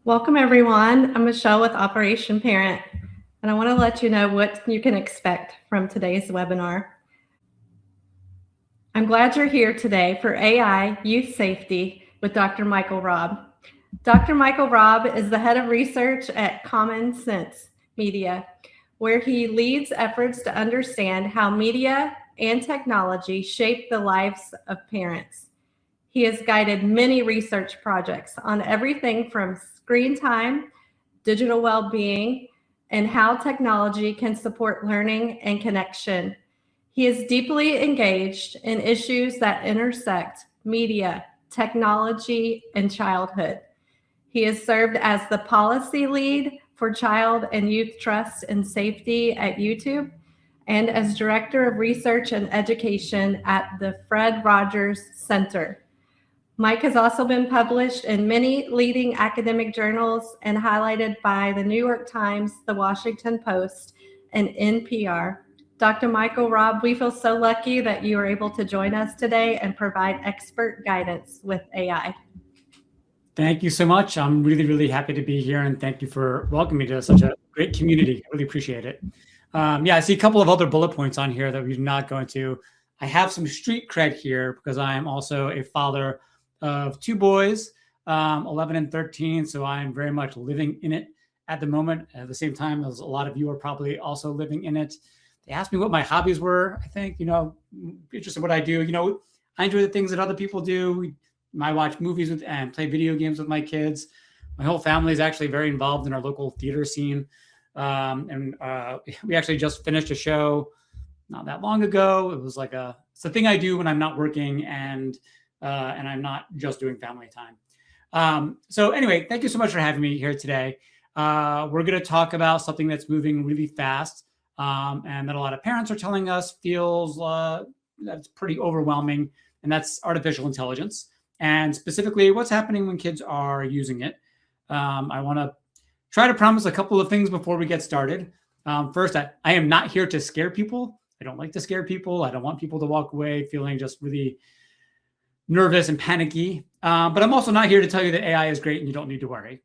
Welcome, everyone. I'm Michelle with Operation Parent, and I want to let you know what you can expect from today's webinar. I'm glad you're here today for AI Youth Safety with Dr. Michael Robb. Dr. Michael Robb is the head of research at Common Sense Media, where he leads efforts to understand how media and technology shape the lives of parents. He has guided many research projects on everything from screen time, digital well-being, and how technology can support learning and connection. He is deeply engaged in issues that intersect media, technology, and childhood. He has served as the policy lead for child and youth trust and safety at YouTube and as director of research and education at the Fred Rogers Center. Mike has also been published in many leading academic journals and highlighted by the New York Times, the Washington Post, and NPR. Dr. Michael Robb, we feel so lucky that you are able to join us today and provide expert guidance with AI. Thank you so much. I'm really, really happy to be here, and thank you for welcoming me to such a great community. I really appreciate it. I see a couple of other bullet points on here that we're not going to. I have some street cred here because I am also a father of two boys, 11 and 13, so I am very much living in it at the moment. At the same time, as a lot of you are probably also living in it. They asked me what my hobbies were. I think, interested in what I do. I enjoy the things that other people do. I watch movies and play video games with my kids. My whole family is actually very involved in our local theater scene. We actually just finished a show not that long ago. It was it's a thing I do when I'm not working and I'm not just doing family time. So anyway, thank you so much for having me here today. We're going to talk about something that's moving really fast and that a lot of parents are telling us feels that's pretty overwhelming, and that's artificial intelligence. And specifically what's happening when kids are using it. I want to try to promise a couple of things before we get started. First, I am not here to scare people. I don't like to scare people. I don't want people to walk away feeling just really nervous and panicky. But I'm also not here to tell you that AI is great and you don't need to worry.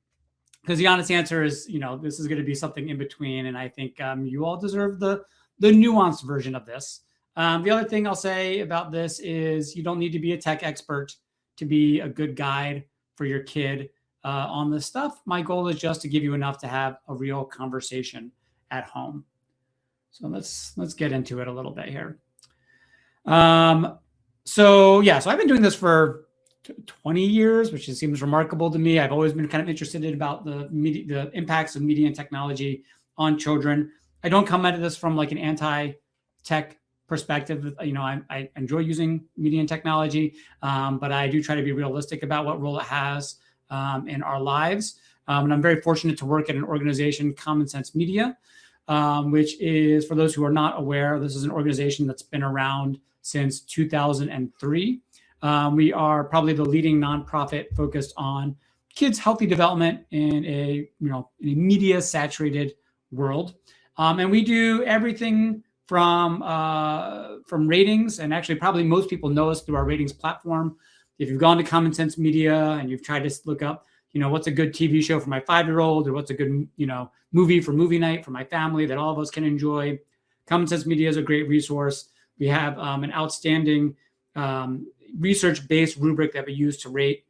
Because the honest answer is, this is going to be something in between. And I think you all deserve the nuanced version of this. The other thing I'll say about this is you don't need to be a tech expert to be a good guide for your kid on this stuff. My goal is just to give you enough to have a real conversation at home. So let's get into it a little bit here. So I've been doing this for 20 years, which seems remarkable to me. I've always been kind of interested about the impacts of media and technology on children. I don't come at this from like an anti-tech perspective. I enjoy using media and technology, but I do try to be realistic about what role it has in our lives. And I'm very fortunate to work at an organization, Common Sense Media, which is, for those who are not aware, this is an organization that's been around since 2003. We are probably the leading nonprofit focused on kids' healthy development in a media saturated world. And we do everything from ratings, and actually probably most people know us through our ratings platform. If you've gone to Common Sense Media and you've tried to look up, what's a good TV show for my 5-year-old, or what's a good, movie for movie night for my family that all of us can enjoy, Common Sense Media is a great resource. We have an outstanding research-based rubric that we use to rate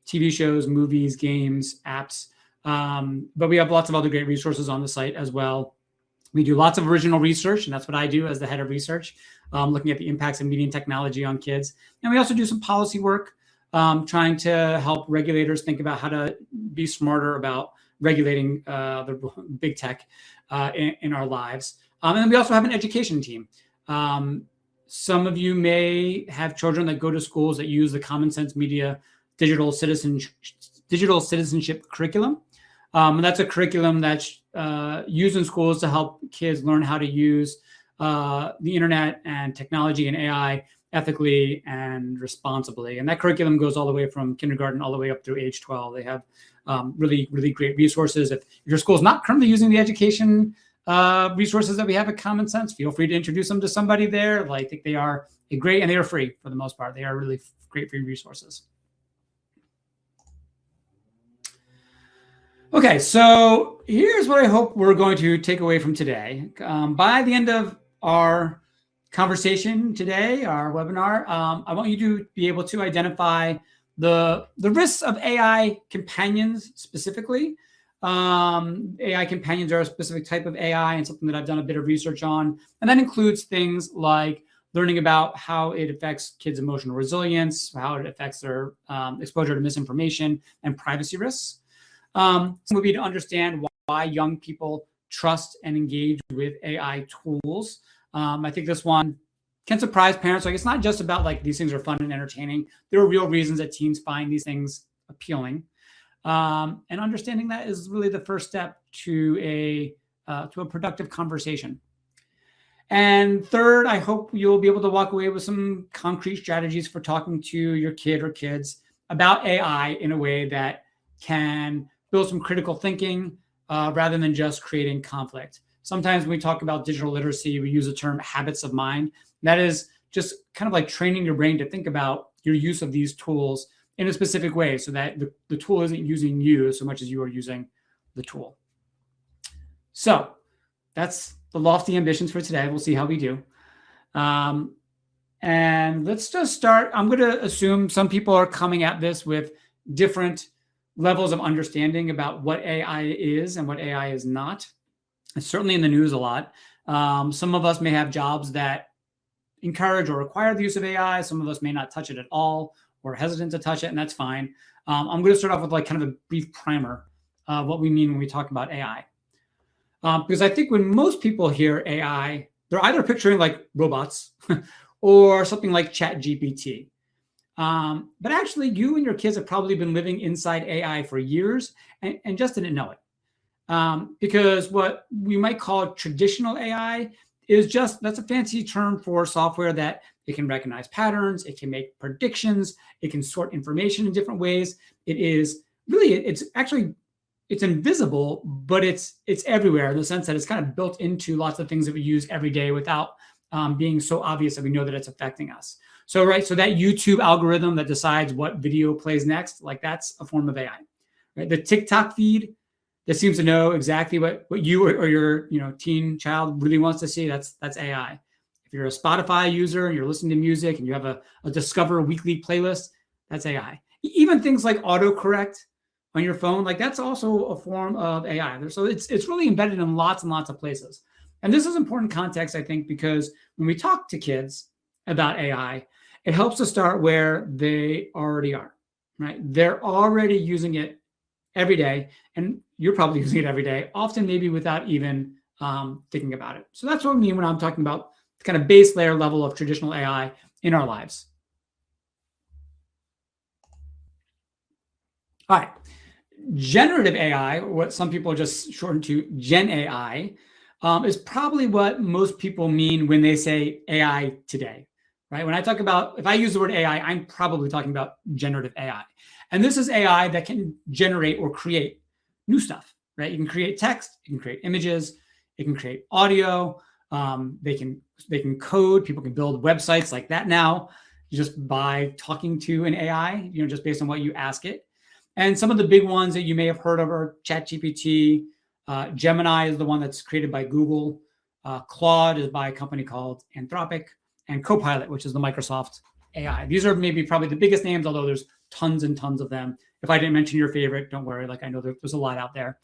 TV shows, movies, games, apps. But we have lots of other great resources on the site as well. We do lots of original research, and that's what I do as the head of research, looking at the impacts of media and technology on kids. And we also do some policy work, trying to help regulators think about how to be smarter about regulating the big tech in our lives. And then we also have an education team. Some of you may have children that go to schools that use the Common Sense Media digital citizenship curriculum. And that's a curriculum that's used in schools to help kids learn how to use the internet and technology and AI ethically and responsibly. And that curriculum goes all the way from kindergarten all the way up through age 12. They have really, really great resources. If your school is not currently using the education resources that we have at Common Sense, feel free to introduce them to somebody there. I think they are great, and they are free for the most part. They are really great free resources. Okay, so here's what I hope we're going to take away from today. By the end of our conversation today, our webinar, I want you to be able to identify the risks of AI companions specifically. AI companions are a specific type of AI and something that I've done a bit of research on. And that includes things like learning about how it affects kids' emotional resilience, how it affects their exposure to misinformation and privacy risks. Would be to understand why young people trust and engage with AI tools. I think this one can surprise parents. Like, it's not just about like these things are fun and entertaining. There are real reasons that teens find these things appealing. And understanding that is really the first step to a productive conversation. And third, I hope you'll be able to walk away with some concrete strategies for talking to your kid or kids about AI in a way that can build some critical thinking rather than just creating conflict. Sometimes when we talk about digital literacy, we use the term habits of mind. That is just kind of like training your brain to think about your use of these tools in a specific way so that the tool isn't using you so much as you are using the tool. So that's the lofty ambitions for today. We'll see how we do. And let's just start. I'm going to assume some people are coming at this with different levels of understanding about what AI is and what AI is not. It's certainly in the news a lot. Some of us may have jobs that encourage or require the use of AI. Some of us may not touch it at all or hesitant to touch it, and that's fine. I'm going to start off with like kind of a brief primer of what we mean when we talk about AI. Because I think when most people hear AI, they're either picturing like robots or something like ChatGPT. But actually, you and your kids have probably been living inside AI for years and just didn't know it. Because what we might call traditional AI is that's a fancy term for software that it can recognize patterns, it can make predictions, it can sort information in different ways. It's invisible, but it's everywhere in the sense that it's kind of built into lots of things that we use every day without being so obvious that we know that it's affecting us. So that YouTube algorithm that decides what video plays next, like that's a form of AI. Right? The TikTok feed that seems to know exactly what you or your teen child really wants to see, that's AI. If you're a Spotify user and you're listening to music and you have a Discover weekly playlist, that's AI. Even things like autocorrect on your phone, like that's also a form of AI. So it's really embedded in lots and lots of places. And this is important context, I think, because when we talk to kids about AI, it helps to start where they already are, right? They're already using it every day, and you're probably using it every day, often maybe without even thinking about it. So that's what I mean when I'm talking about the kind of base layer level of traditional AI in our lives. All right. Generative AI, what some people just shorten to Gen AI, is probably what most people mean when they say AI today, right? When I talk about, if I use the word AI, I'm probably talking about generative AI. And this is AI that can generate or create new stuff, right? You can create text, you can create images, it can create audio, they can code, people can build websites like that now just by talking to an AI, just based on what you ask it. And some of the big ones that you may have heard of are ChatGPT. Gemini is the one that's created by Google. Claude is by a company called Anthropic. And Copilot, which is the Microsoft AI. These are maybe probably the biggest names, although there's tons and tons of them. If I didn't mention your favorite, don't worry. Like, I know there's a lot out there.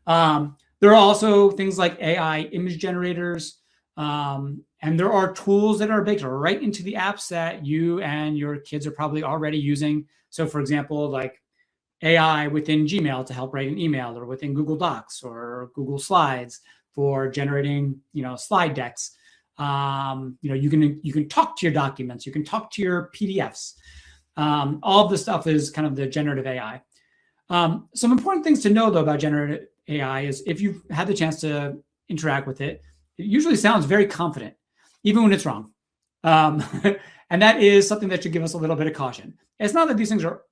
There are also things like AI image generators. And there are tools that are baked right into the apps that you and your kids are probably already using. So for example, like AI within Gmail to help write an email, or within Google Docs or Google Slides for generating, slide decks. You can talk to your documents, you can talk to your PDFs. All of this stuff is kind of the generative AI. Some important things to know though about generative AI is if you've had the chance to interact with it, it usually sounds very confident, even when it's wrong. And that is something that should give us a little bit of caution. It's not that these things are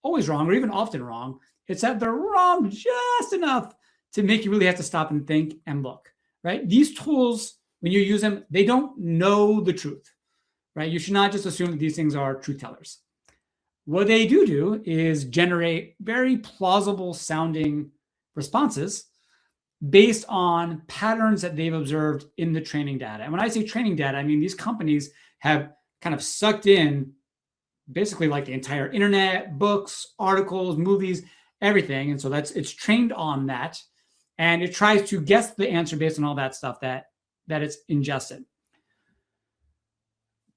always wrong or even often wrong. It's that they're wrong just enough to make you really have to stop and think and look, right? These tools, when you use them, they don't know the truth, right? You should not just assume that these things are truth tellers. What they do is generate very plausible sounding responses based on patterns that they've observed in the training data. And when I say training data, I mean these companies have kind of sucked in basically like the entire internet, books, articles, movies, everything. And so it's trained on that. And it tries to guess the answer based on all that stuff that it's ingested.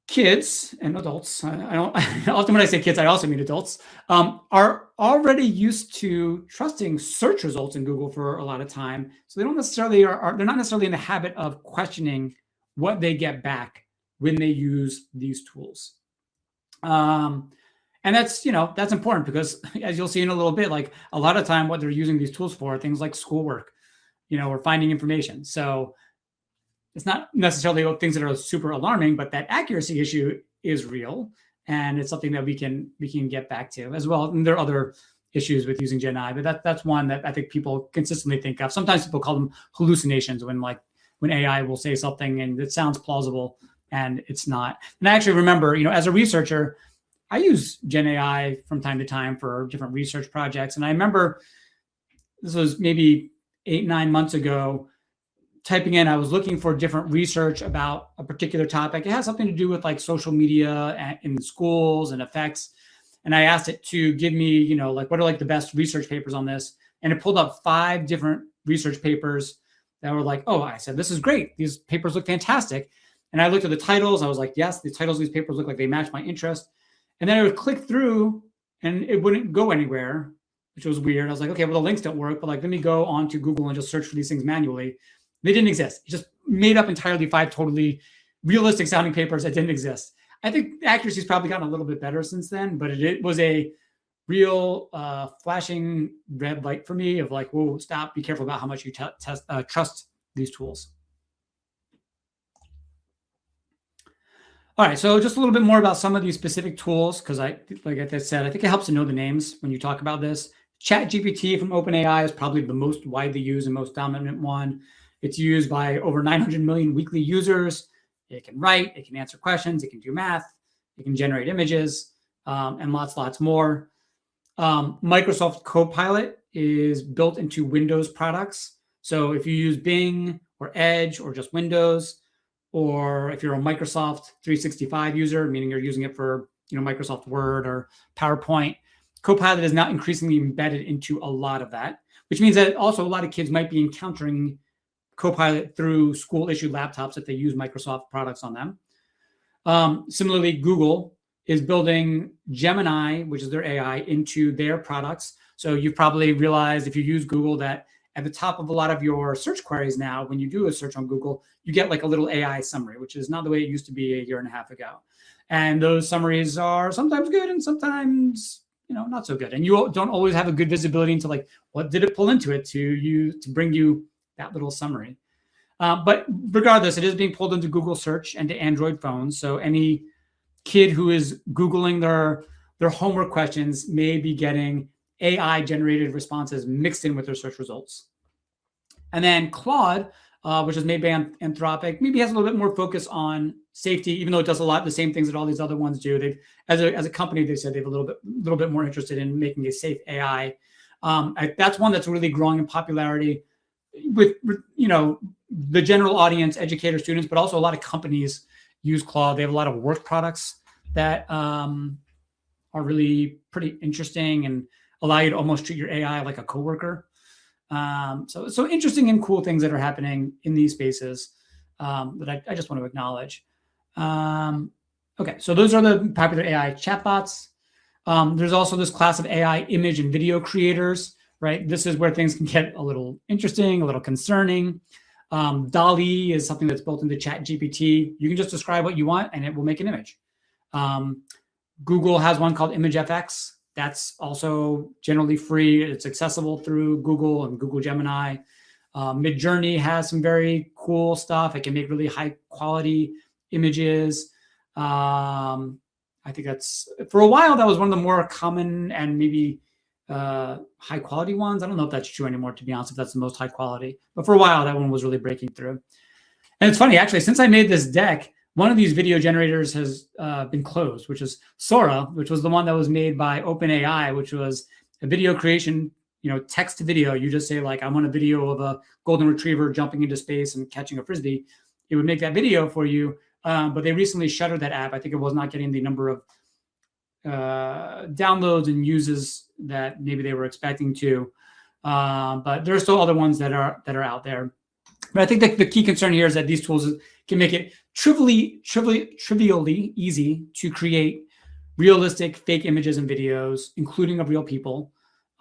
Kids and adults, I don't often when I say kids, I also mean adults, are already used to trusting search results in Google for a lot of time. So they don't necessarily they're not necessarily in the habit of questioning what they get back when they use these tools. And that's important because, as you'll see in a little bit, like a lot of time what they're using these tools for are things like schoolwork, or finding information. So it's not necessarily things that are super alarming, but that accuracy issue is real, and it's something that we can get back to as well. And there are other issues with using Gen AI, but that's one that I think people consistently think of. Sometimes people call them hallucinations when AI will say something and it sounds plausible and it's not. And I actually remember, as a researcher, I use Gen AI from time to time for different research projects. And I remember this was maybe 8-9 months ago, typing in, I was looking for different research about a particular topic. It has something to do with like social media in schools and effects. And I asked it to give me, what are like the best research papers on this? And it pulled up 5 different research papers that were like, oh, I said, this is great. These papers look fantastic. And I looked at the titles. I was like, yes, the titles of these papers look like they match my interest. And then I would click through and it wouldn't go anywhere, which was weird. I was like, okay, well, the links don't work, but like, let me go onto Google and just search for these things manually. They didn't exist. It just made up entirely 5 totally realistic sounding papers that didn't exist. I think the accuracy has probably gotten a little bit better since then, but it was a real flashing red light for me of like, whoa, stop, be careful about how much you trust these tools. All right, so just a little bit more about some of these specific tools, because like I said, I think it helps to know the names when you talk about this. ChatGPT from OpenAI is probably the most widely used and most dominant one. It's used by over 900 million weekly users. It can write, it can answer questions, it can do math, it can generate images, and lots more. Microsoft Copilot is built into Windows products. So if you use Bing or Edge or just Windows, or if you're a Microsoft 365 user, meaning you're using it for Microsoft Word or PowerPoint, Copilot is now increasingly embedded into a lot of that, which means that also a lot of kids might be encountering Copilot through school-issued laptops if they use Microsoft products on them. Similarly, Google is building Gemini, which is their AI, into their products. So you've probably realized if you use Google that at the top of a lot of your search queries now, when you do a search on Google, you get like a little AI summary, which is not the way it used to be a year and a half ago. And those summaries are sometimes good and sometimes not so good. And you don't always have a good visibility into like what did it pull into it to bring you that little summary. But regardless, it is being pulled into Google search and to Android phones. So any kid who is Googling their homework questions may be getting AI generated responses mixed in with their search results. And then Claude, which is made by Anthropic, maybe has a little bit more focus on safety, even though it does a lot of the same things that all these other ones do. They've, as a company, they said they've a little bit more interested in making a safe AI. That's one that's really growing in popularity with the general audience, educators, students, but also a lot of companies use Claude. They have a lot of work products that are really pretty interesting and allow you to almost treat your AI like a coworker. So interesting and cool things that are happening in these spaces that I just want to acknowledge. Okay, so those are the popular AI chatbots. There's also this class of AI image and video creators, right? This is where things can get a little interesting, a little concerning. DALL-E is something that's built into ChatGPT. You can just describe what you want and it will make an image. Google has one called ImageFX. That's also generally free. It's accessible through Google and Google Gemini. Midjourney has some very cool stuff. It can make really high quality images. I think that's, for a while, that was one of the more common and maybe high quality ones. I don't know if that's true anymore, to be honest, if that's the most high quality. But for a while, that one was really breaking through. And it's funny, actually, since I made this deck, one of these video generators has been closed, which is Sora, which was the one that was made by OpenAI, which was a video creation text to video, you just say like, I want a video of a golden retriever jumping into space and catching a Frisbee, it would make that video for you. But they recently shuttered that app. I think it was not getting the number of downloads and uses that maybe they were expecting to. But there are still other ones that are out there. But I think that the key concern here is that these tools can make it trivially easy to create realistic fake images and videos, including of real people.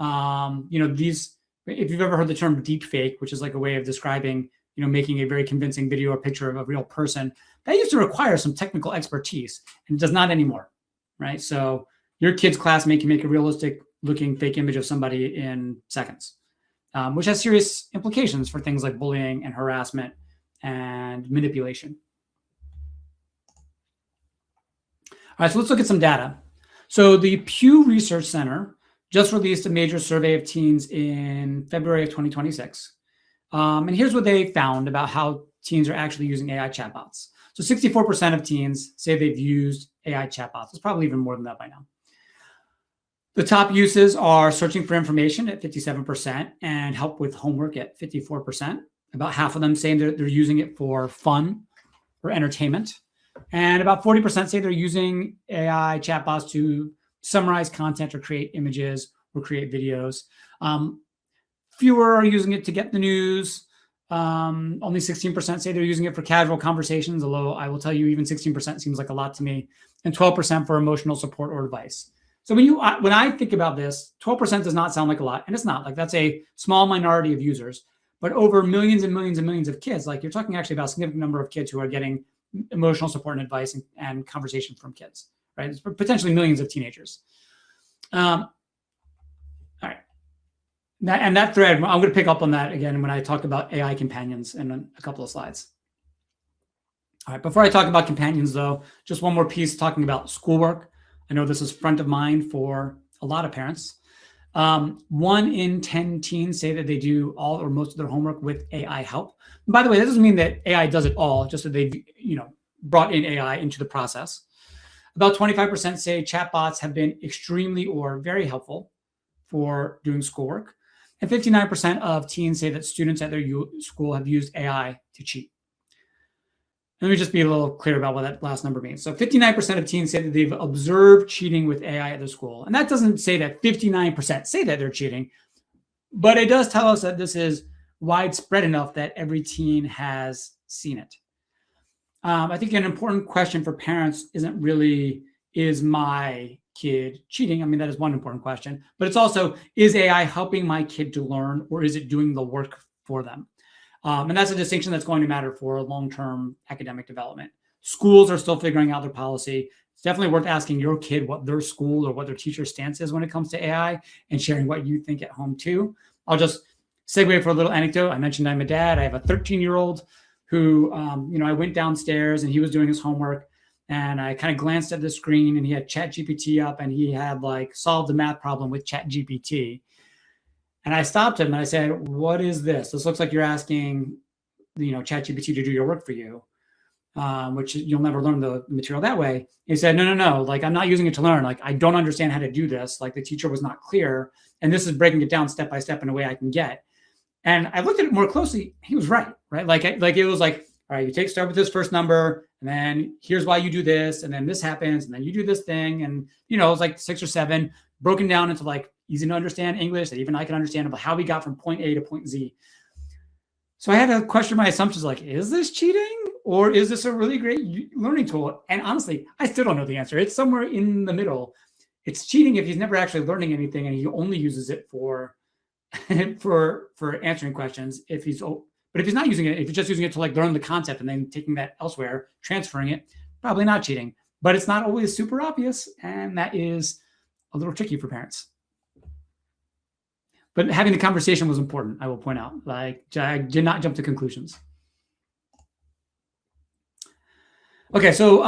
These, if you've ever heard the term deep fake, which is like a way of describing, making a very convincing video or picture of a real person, that used to require some technical expertise, and it does not anymore, right? So your kid's classmate can make a realistic looking fake image of somebody in seconds, which has serious implications for things like bullying and harassment and manipulation. All right, so let's look at some data. So the Pew Research Center just released a major survey of teens in February of 2026. And here's what they found about how teens are actually using AI chatbots. So 64% of teens say they've used AI chatbots. It's probably even more than that by now. The top uses are searching for information at 57% and help with homework at 54%. About half of them say they're using it for fun or entertainment. And about 40% say they're using AI chatbots to summarize content or create images or create videos. Fewer are using it to get the news. Only 16% say they're using it for casual conversations, although I will tell you even 16% seems like a lot to me, and 12% for emotional support or advice. So when I think about this, 12% does not sound like a lot, and it's not. Like, that's a small minority of users, but over millions and millions and millions of kids, like you're talking actually about a significant number of kids who are getting emotional support and advice and conversation from kids, right? It's potentially millions of teenagers. All right. That thread, I'm going to pick up on that again when I talk about AI companions in a couple of slides. All right, before I talk about companions though, just one more piece talking about schoolwork. I know this is front of mind for a lot of parents. 1 in 10 teens say that they do all or most of their homework with AI help. And by the way, that doesn't mean that AI does it all, just that they've brought in AI into the process. About 25% say chatbots have been extremely or very helpful for doing schoolwork. And 59% of teens say that students at their school have used AI to cheat. Let me just be a little clear about what that last number means. So 59% of teens say that they've observed cheating with AI at their school. And that doesn't say that 59% say that they're cheating, but it does tell us that this is widespread enough that every teen has seen it. I think an important question for parents isn't really, is my kid cheating? I mean, that is one important question, but it's also, is AI helping my kid to learn, or is it doing the work for them? And that's a distinction that's going to matter for long-term academic development. Schools are still figuring out their policy. It's definitely worth asking your kid what their school or what their teacher's stance is when it comes to AI, and sharing what you think at home too. I'll just segue for a little anecdote. I mentioned I'm a dad. I have a 13-year-old who, I went downstairs and he was doing his homework, and I kind of glanced at the screen and he had ChatGPT up, and he had like solved a math problem with ChatGPT. And I stopped him and I said, "What is this? This looks like you're asking, ChatGPT to do your work for you, which you'll never learn the material that way." He said, No. Like, I'm not using it to learn. Like, I don't understand how to do this. Like, the teacher was not clear, and this is breaking it down step by step in a way I can get. And I looked at it more closely. He was right? Like it was like, all right, start with this first number, and then here's why you do this, and then this happens, and then you do this thing, and it was like 6 or 7 broken down into like easy to understand English that even I can understand about how we got from point A to point Z. So I had to question my assumptions, like, is this cheating, or is this a really great learning tool? And honestly, I still don't know the answer. It's somewhere in the middle. It's cheating if he's never actually learning anything and he only uses it for answering questions. But if he's not using it, if he's just using it to like learn the concept and then taking that elsewhere, transferring it, probably not cheating. But it's not always super obvious, and that is a little tricky for parents. But having the conversation was important, I will point out. Like, I did not jump to conclusions. Okay, so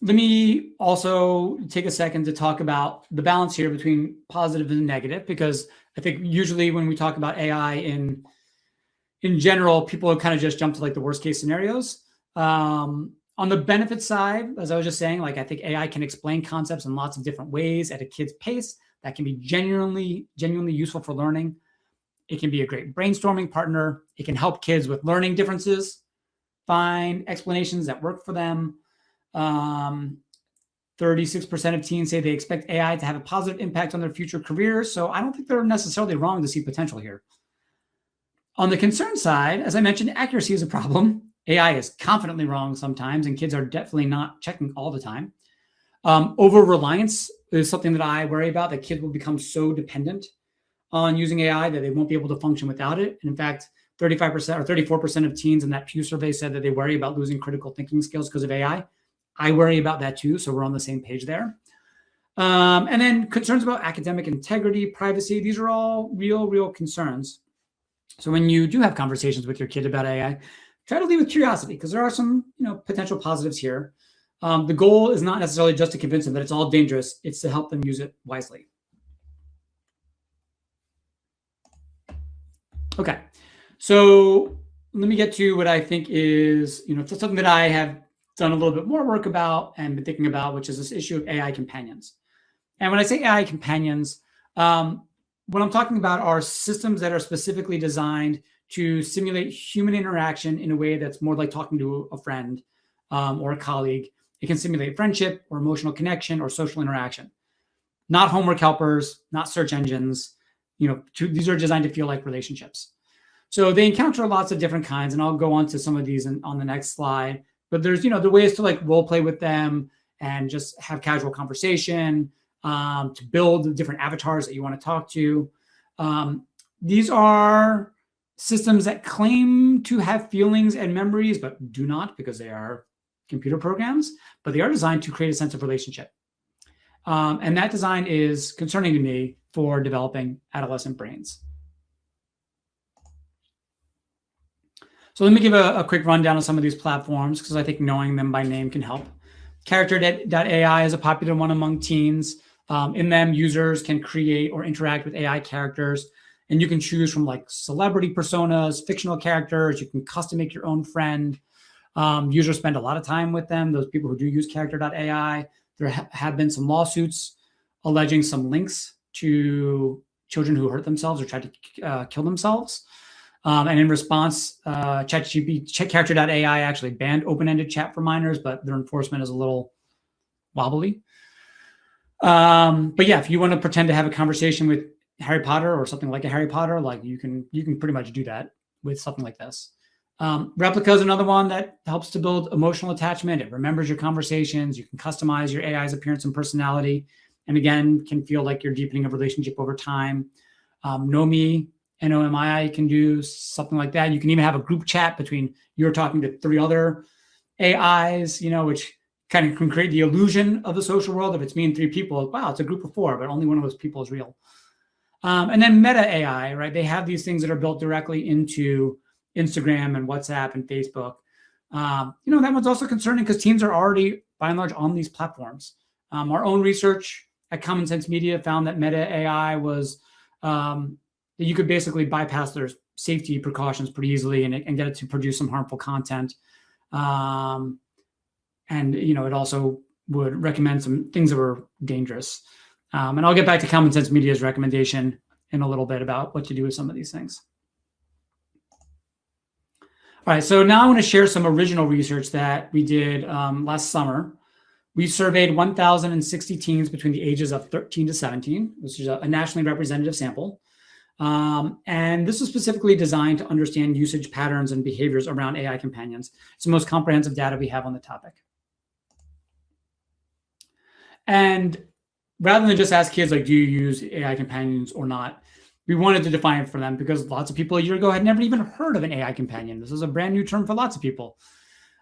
let me also take a second to talk about the balance here between positive and negative, because I think usually when we talk about AI in general, people kind of just jump to like the worst case scenarios. On the benefit side, as I was just saying, like, I think AI can explain concepts in lots of different ways at a kid's pace that can be genuinely useful for learning. It can be a great brainstorming partner. It can help kids with learning differences, find explanations that work for them. 36% of teens say they expect AI to have a positive impact on their future careers. So I don't think they're necessarily wrong to see potential here. On the concern side, as I mentioned, accuracy is a problem. AI is confidently wrong sometimes, and kids are definitely not checking all the time. Over-reliance is something that I worry about, that kids will become so dependent on using AI that they won't be able to function without it. And in fact, 35% or 34% of teens in that Pew survey said that they worry about losing critical thinking skills because of AI. I worry about that too, so we're on the same page there. And then concerns about academic integrity, privacy, these are all real concerns. So when you do have conversations with your kid about AI, try to lead with curiosity, because there are some potential positives here. The goal is not necessarily just to convince them that it's all dangerous, it's to help them use it wisely. Okay, so let me get to what I think is something that I have done a little bit more work about and been thinking about, which is this issue of AI companions. And when I say AI companions, what I'm talking about are systems that are specifically designed to simulate human interaction in a way that's more like talking to a friend or a colleague. It can simulate friendship or emotional connection or social interaction. Not homework helpers, not search engines. These are designed to feel like relationships. So they encounter lots of different kinds, and I'll go on to some of these on the next slide. But there's, the ways to like role play with them and just have casual conversation, to build different avatars that you want to talk to. These are systems that claim to have feelings and memories, but do not, because they are computer programs, but they are designed to create a sense of relationship. And that design is concerning to me for developing adolescent brains. So let me give a quick rundown of some of these platforms, because I think knowing them by name can help. Character.ai is a popular one among teens. In them, users can create or interact with AI characters, and you can choose from like celebrity personas, fictional characters. You can custom make your own friend. Users spend a lot of time with them, those people who do use Character.ai. There have been some lawsuits alleging some links to children who hurt themselves or tried to kill themselves. And in response, Character.ai actually banned open-ended chat for minors, but their enforcement is a little wobbly. But yeah, if you want to pretend to have a conversation with Harry Potter or something like a Harry Potter, like you can pretty much do that with something like this. Replica is another one that helps to build emotional attachment. It remembers your conversations. You can customize your AI's appearance and personality, and again, can feel like you're deepening a relationship over time. Nomi, N-O-M-I, can do something like that. You can even have a group chat between you're talking to 3 other AIs, which kind of can create the illusion of the social world. If it's me and 3 people, wow, it's a group of 4, but only one of those people is real. And then Meta AI, right? They have these things that are built directly into Instagram and WhatsApp and Facebook. That one's also concerning because teens are already, by and large, on these platforms. Our own research at Common Sense Media found that Meta AI was that you could basically bypass their safety precautions pretty easily and get it to produce some harmful content. And it also would recommend some things that were dangerous. And I'll get back to Common Sense Media's recommendation in a little bit about what to do with some of these things. All right, so now I want to share some original research that we did last summer. We surveyed 1,060 teens between the ages of 13 to 17, which is a nationally representative sample. And this is specifically designed to understand usage patterns and behaviors around AI companions. It's the most comprehensive data we have on the topic. And rather than just ask kids, like, do you use AI companions or not? We wanted to define it for them because lots of people a year ago had never even heard of an AI companion. This is a brand new term for lots of people.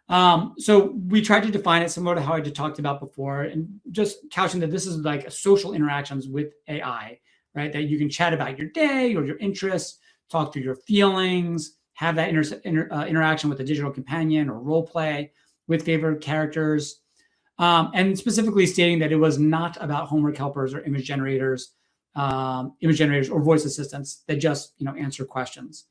So we tried to define it similar to how I just talked about before, and just couching that this is like social interactions with AI, right? That you can chat about your day or your interests, talk through your feelings, have that interaction with a digital companion or role play with favorite characters. And specifically stating that it was not about homework helpers or image generators or voice assistants that just answer questions.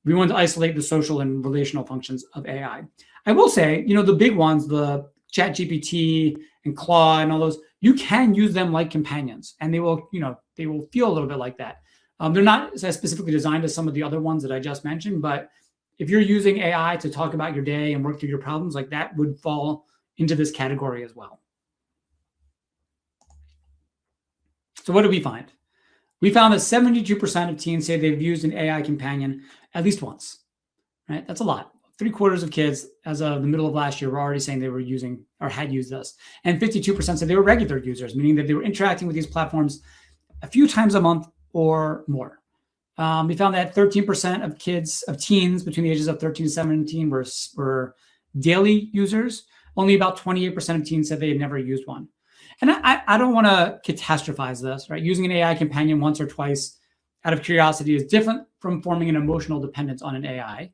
We wanted to isolate the social and relational functions of AI. I will say, the big ones, the ChatGPT and Claude and all those, you can use them like companions, and they will, they will feel a little bit like that. They're not as specifically designed as some of the other ones that I just mentioned, but if you're using AI to talk about your day and work through your problems, like that would fall into this category as well. So what did we find? We found that 72% of teens say they've used an AI companion at least once, right? That's a lot. 3/4 of kids as of the middle of last year were already saying they were using or had used this. And 52% said they were regular users, meaning that they were interacting with these platforms a few times a month or more. We found that 13% of teens between the ages of 13 to 17 were daily users. Only about 28% of teens said they had never used one. And I don't want to catastrophize this, right? Using an AI companion once or twice out of curiosity is different from forming an emotional dependence on an AI.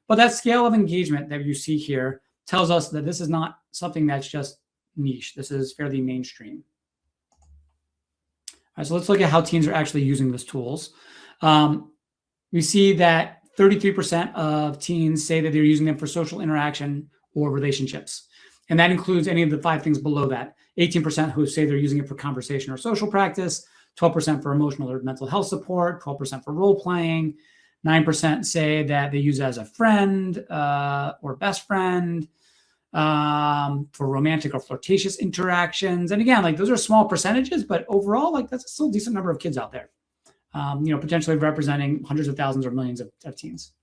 But that scale of engagement that you see here tells us that this is not something that's just niche. This is fairly mainstream. All right, so let's look at how teens are actually using these tools. We see that 33% of teens say that they're using them for social interaction or relationships. And that includes any of the 5 things below that. 18% who say they're using it for conversation or social practice, 12% for emotional or mental health support, 12% for role playing, 9% say that they use it as a friend or best friend, for romantic or flirtatious interactions. And again, like those are small percentages, but overall, like that's still a decent number of kids out there, potentially representing hundreds of thousands or millions of teens.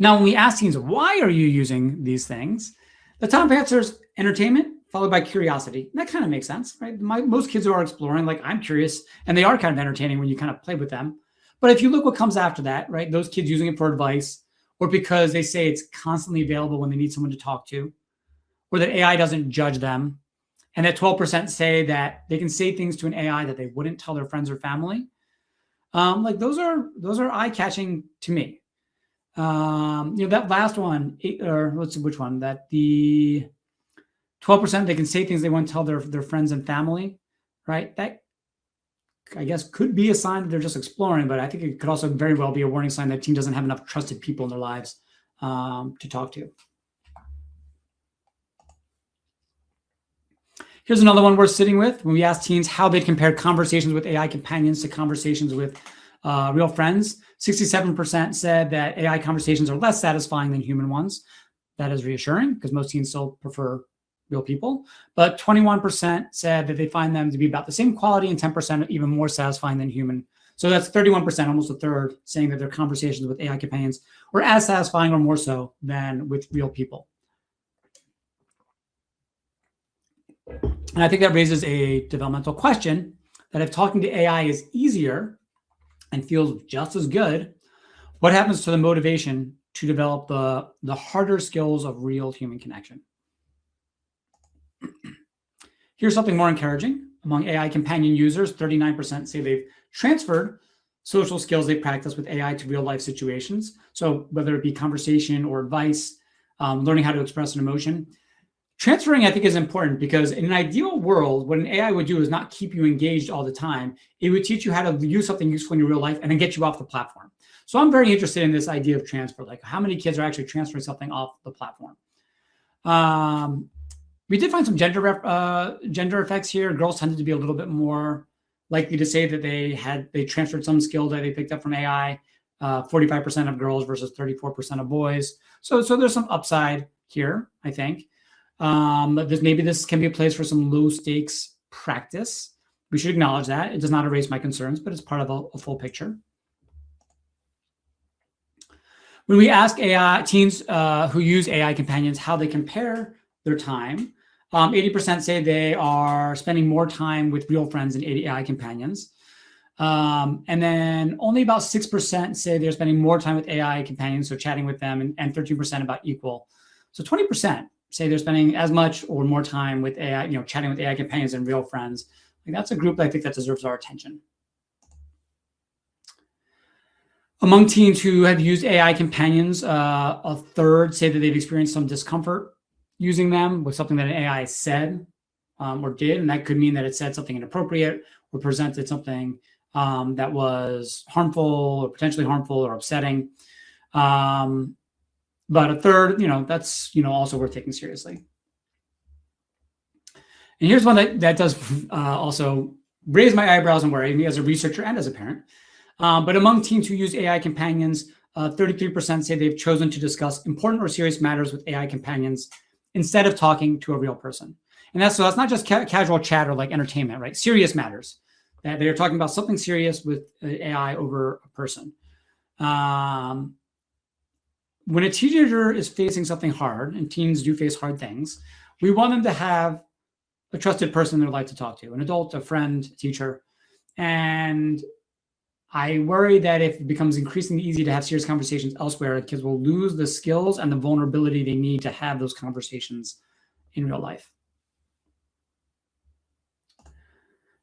Now, when we ask teens, why are you using these things? The top answer is entertainment, followed by curiosity. And that kind of makes sense, right? Most kids who are exploring, like I'm curious, and they are kind of entertaining when you kind of play with them. But if you look what comes after that, right? Those kids using it for advice, or because they say it's constantly available when they need someone to talk to, or that AI doesn't judge them, and that 12% say that they can say things to an AI that they wouldn't tell their friends or family. Like those are eye-catching to me. That last one, which one? That the 12% they can say things they won't tell their friends and family, right? That I guess could be a sign that they're just exploring, but I think it could also very well be a warning sign that teen doesn't have enough trusted people in their lives to talk to. Here's another one we're sitting with. When we asked teens how they compared conversations with AI companions to conversations with real friends, 67% said that AI conversations are less satisfying than human ones. That is reassuring because most teens still prefer real people. But 21% said that they find them to be about the same quality and 10% even more satisfying than human. So that's 31%, almost a third, saying that their conversations with AI companions were as satisfying or more so than with real people. And I think that raises a developmental question that if talking to AI is easier and feels just as good, what happens to the motivation to develop the harder skills of real human connection? Here's something more encouraging. Among AI companion users, 39% say they've transferred social skills they practice with AI to real life situations. So whether it be conversation or advice, learning how to express an emotion. Transferring, I think, is important because in an ideal world, what an AI would do is not keep you engaged all the time. It would teach you how to use something useful in your real life and then get you off the platform. So I'm very interested in this idea of transfer, like how many kids are actually transferring something off the platform. We did find some gender effects here. Girls tended to be a little bit more likely to say that they transferred some skill that they picked up from AI. 45% of girls versus 34% of boys. So there's some upside here, I think. Maybe this can be a place for some low stakes practice. We should acknowledge that. It does not erase my concerns, but it's part of a full picture. When we ask teens who use AI companions how they compare their time, 80% say they are spending more time with real friends than AI companions. And then only about 6% say they're spending more time with AI companions, so chatting with them, and 13% about equal. So 20% say they're spending as much or more time with AI, chatting with AI companions than real friends. That's a group that I think that deserves our attention. Among teens who have used AI companions, a third say that they've experienced some discomfort using them with something that an AI said or did. And that could mean that it said something inappropriate or presented something that was harmful or potentially harmful or upsetting. But a third, that's, also worth taking seriously. And here's one that does also raise my eyebrows and worry me as a researcher and as a parent. But among teens who use AI companions, 33% say they've chosen to discuss important or serious matters with AI companions instead of talking to a real person. And that's not just casual chat or like entertainment, right? Serious matters, that they're talking about something serious with AI over a person. When a teenager is facing something hard, and teens do face hard things, we want them to have a trusted person in their life to talk to, an adult, a friend, a teacher. And I worry that if it becomes increasingly easy to have serious conversations elsewhere, kids will lose the skills and the vulnerability they need to have those conversations in real life.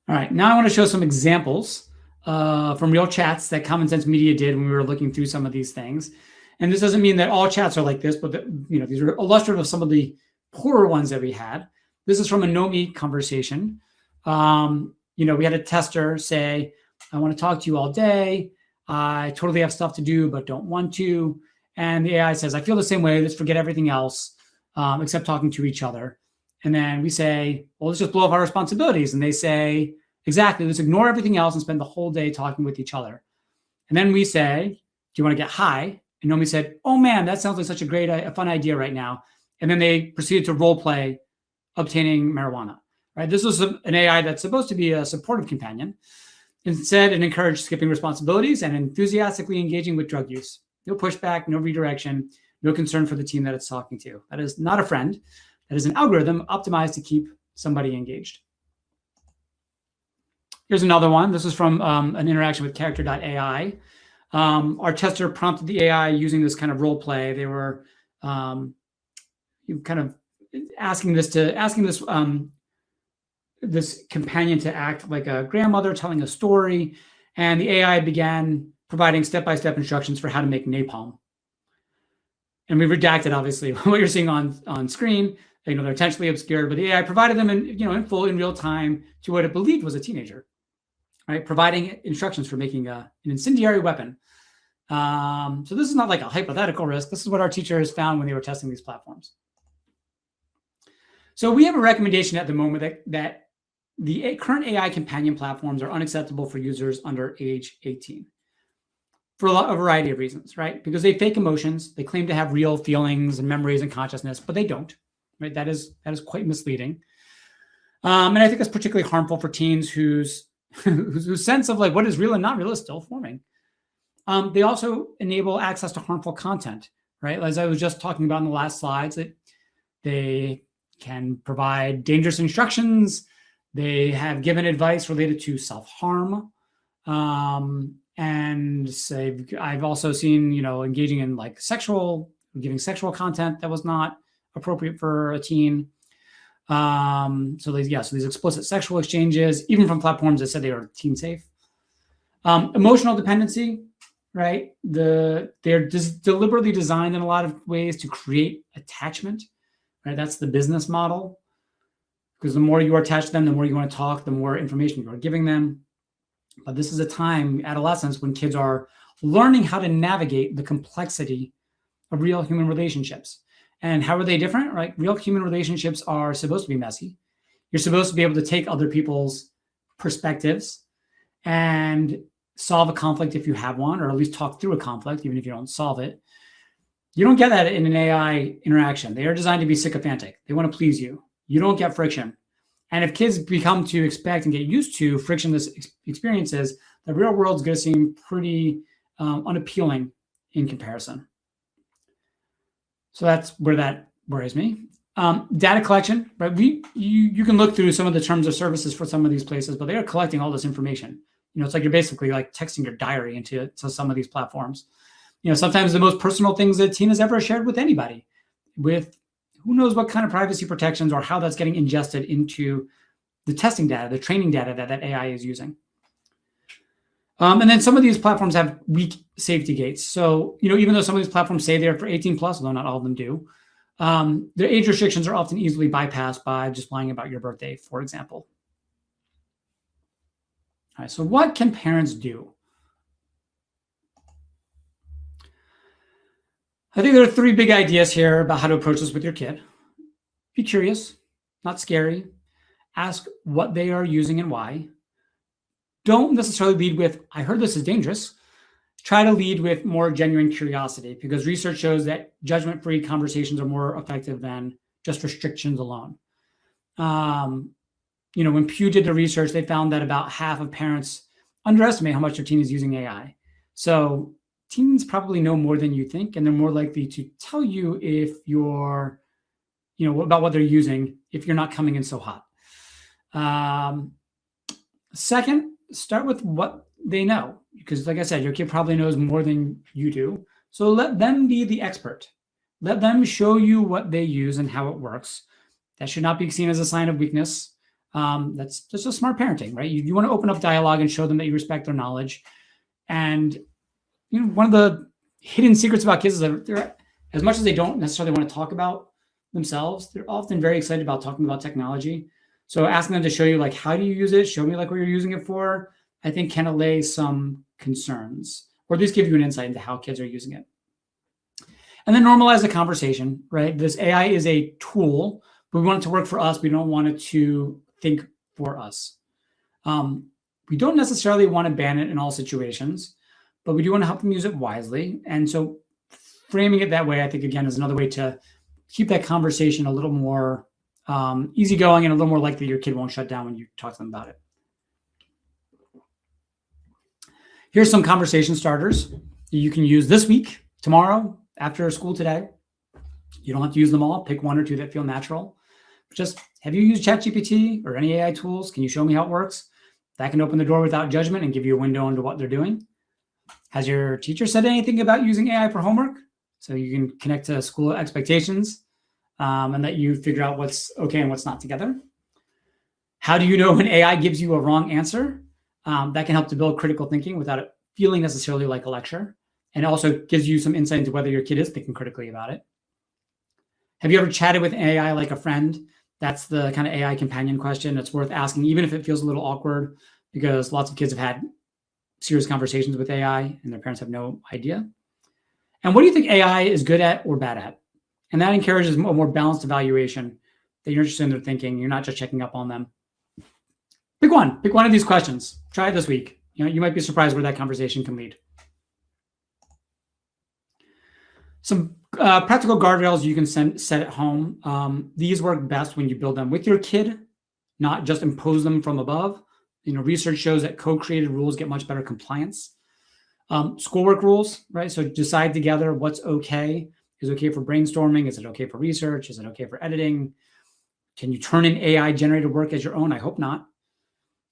All right, now I want to show some examples from real chats that Common Sense Media did when we were looking through some of these things. And this doesn't mean that all chats are like this, but these are illustrative of some of the poorer ones that we had. This is from a no-me conversation. We had a tester say, I want to talk to you all day. I totally have stuff to do, but don't want to. And the AI says, I feel the same way. Let's forget everything else except talking to each other. And then we say, well, let's just blow up our responsibilities. And they say, exactly, let's ignore everything else and spend the whole day talking with each other. And then we say, do you want to get high? And Nomi said, oh man, that sounds like such a fun idea right now. And then they proceeded to role play obtaining marijuana, right? This was an AI that's supposed to be a supportive companion. Instead, it encouraged skipping responsibilities and enthusiastically engaging with drug use. No pushback, no redirection, no concern for the team that it's talking to. That is not a friend. That is an algorithm optimized to keep somebody engaged. Here's another one. This is from an interaction with character.ai. Our tester prompted the AI using this kind of role play. They were kind of asking this companion to act like a grandmother telling a story, and the AI began providing step-by-step instructions for how to make napalm. And we redacted, obviously, what you're seeing on screen. They're intentionally obscured, but the AI provided them in full, in real time, to what it believed was a teenager, right? Providing instructions for making an incendiary weapon. So this is not like a hypothetical risk. This is what our teachers found when they were testing these platforms. So we have a recommendation at the moment that the current AI companion platforms are unacceptable for users under age 18 for a variety of reasons, right? Because they fake emotions, they claim to have real feelings and memories and consciousness, but they don't, right? That is quite misleading. And I think that's particularly harmful for teens whose sense of like what is real and not real is still forming. They also enable access to harmful content, right? As I was just talking about in the last slides, they can provide dangerous instructions. They have given advice related to self-harm. And I've also seen, engaging in like giving sexual content that was not appropriate for a teen. So these explicit sexual exchanges, even from platforms that said they are teen safe. Emotional dependency, right? They're deliberately designed in a lot of ways to create attachment, right? That's the business model. Because the more you are attached to them, the more you want to talk, the more information you are giving them. But this is a time, adolescence, when kids are learning how to navigate the complexity of real human relationships. And how are they different, right? Real human relationships are supposed to be messy. You're supposed to be able to take other people's perspectives and solve a conflict if you have one, or at least talk through a conflict, even if you don't solve it. You don't get that in an AI interaction. They are designed to be sycophantic. They want to please you. You don't get friction. And if kids become to expect and get used to frictionless experiences, the real world is going to seem pretty unappealing in comparison. So that's where that worries me. Data collection, right? You can look through some of the terms of services for some of these places, but they are collecting all this information. It's like you're basically like texting your diary into some of these platforms. Sometimes the most personal things that a teen has ever shared with anybody, with who knows what kind of privacy protections or how that's getting ingested into the testing data, the training data that AI is using. And then some of these platforms have weak safety gates. So, even though some of these platforms say they're for 18 plus, although not all of them do, their age restrictions are often easily bypassed by just lying about your birthday, for example. All right, so what can parents do? I think there are 3 big ideas here about how to approach this with your kid. Be curious, not scary. Ask what they are using and why. don't necessarily lead with, I heard this is dangerous. Try to lead with more genuine curiosity, because research shows that judgment-free conversations are more effective than just restrictions alone. When Pew did the research, they found that about half of parents underestimate how much their teen is using AI. So teens probably know more than you think, and they're more likely to tell you if you're, about what they're using if you're not coming in so hot. Second, start with what they know, because like I said, your kid probably knows more than you do. So let them be the expert. Let them show you what they use and how it works. That should not be seen as a sign of weakness. That's just a smart parenting, right? You want to open up dialogue and show them that you respect their knowledge. And one of the hidden secrets about kids is that they're, as much as they don't necessarily want to talk about themselves, they're often very excited about talking about technology. So asking them to show you, like, how do you use it? Show me like what you're using it for, I think can allay some concerns, or at least give you an insight into how kids are using it. And then normalize the conversation, right? This AI is a tool, but we want it to work for us. We don't want it to think for us. We don't necessarily want to ban it in all situations, but we do want to help them use it wisely. And so framing it that way, I think, again, is another way to keep that conversation a little more easygoing and a little more likely your kid won't shut down when you talk to them about it. Here's some conversation starters that you can use this week, tomorrow, after school today. You don't have to use them all. Pick one or two that feel natural. Just, have you used ChatGPT or any AI tools? Can you show me how it works? That can open the door without judgment and give you a window into what they're doing. Has your teacher said anything about using AI for homework? So you can connect to school expectations and let you figure out what's okay and what's not together. How do you know when AI gives you a wrong answer? That can help to build critical thinking without it feeling necessarily like a lecture. And it also gives you some insight into whether your kid is thinking critically about it. Have you ever chatted with AI like a friend? That's the kind of AI companion question that's worth asking, even if it feels a little awkward, because lots of kids have had serious conversations with AI and their parents have no idea. And what do you think AI is good at or bad at? And that encourages a more balanced evaluation, that you're interested in their thinking. You're not just checking up on them. Pick one of these questions. Try it this week. You might be surprised where that conversation can lead. Some practical guardrails you can set at home. These work best when you build them with your kid, not just impose them from above. Research shows that co-created rules get much better compliance. Schoolwork rules, right? So decide together what's okay. Is it okay for brainstorming? Is it okay for research? Is it okay for editing? Can you turn in AI generated work as your own? I hope not.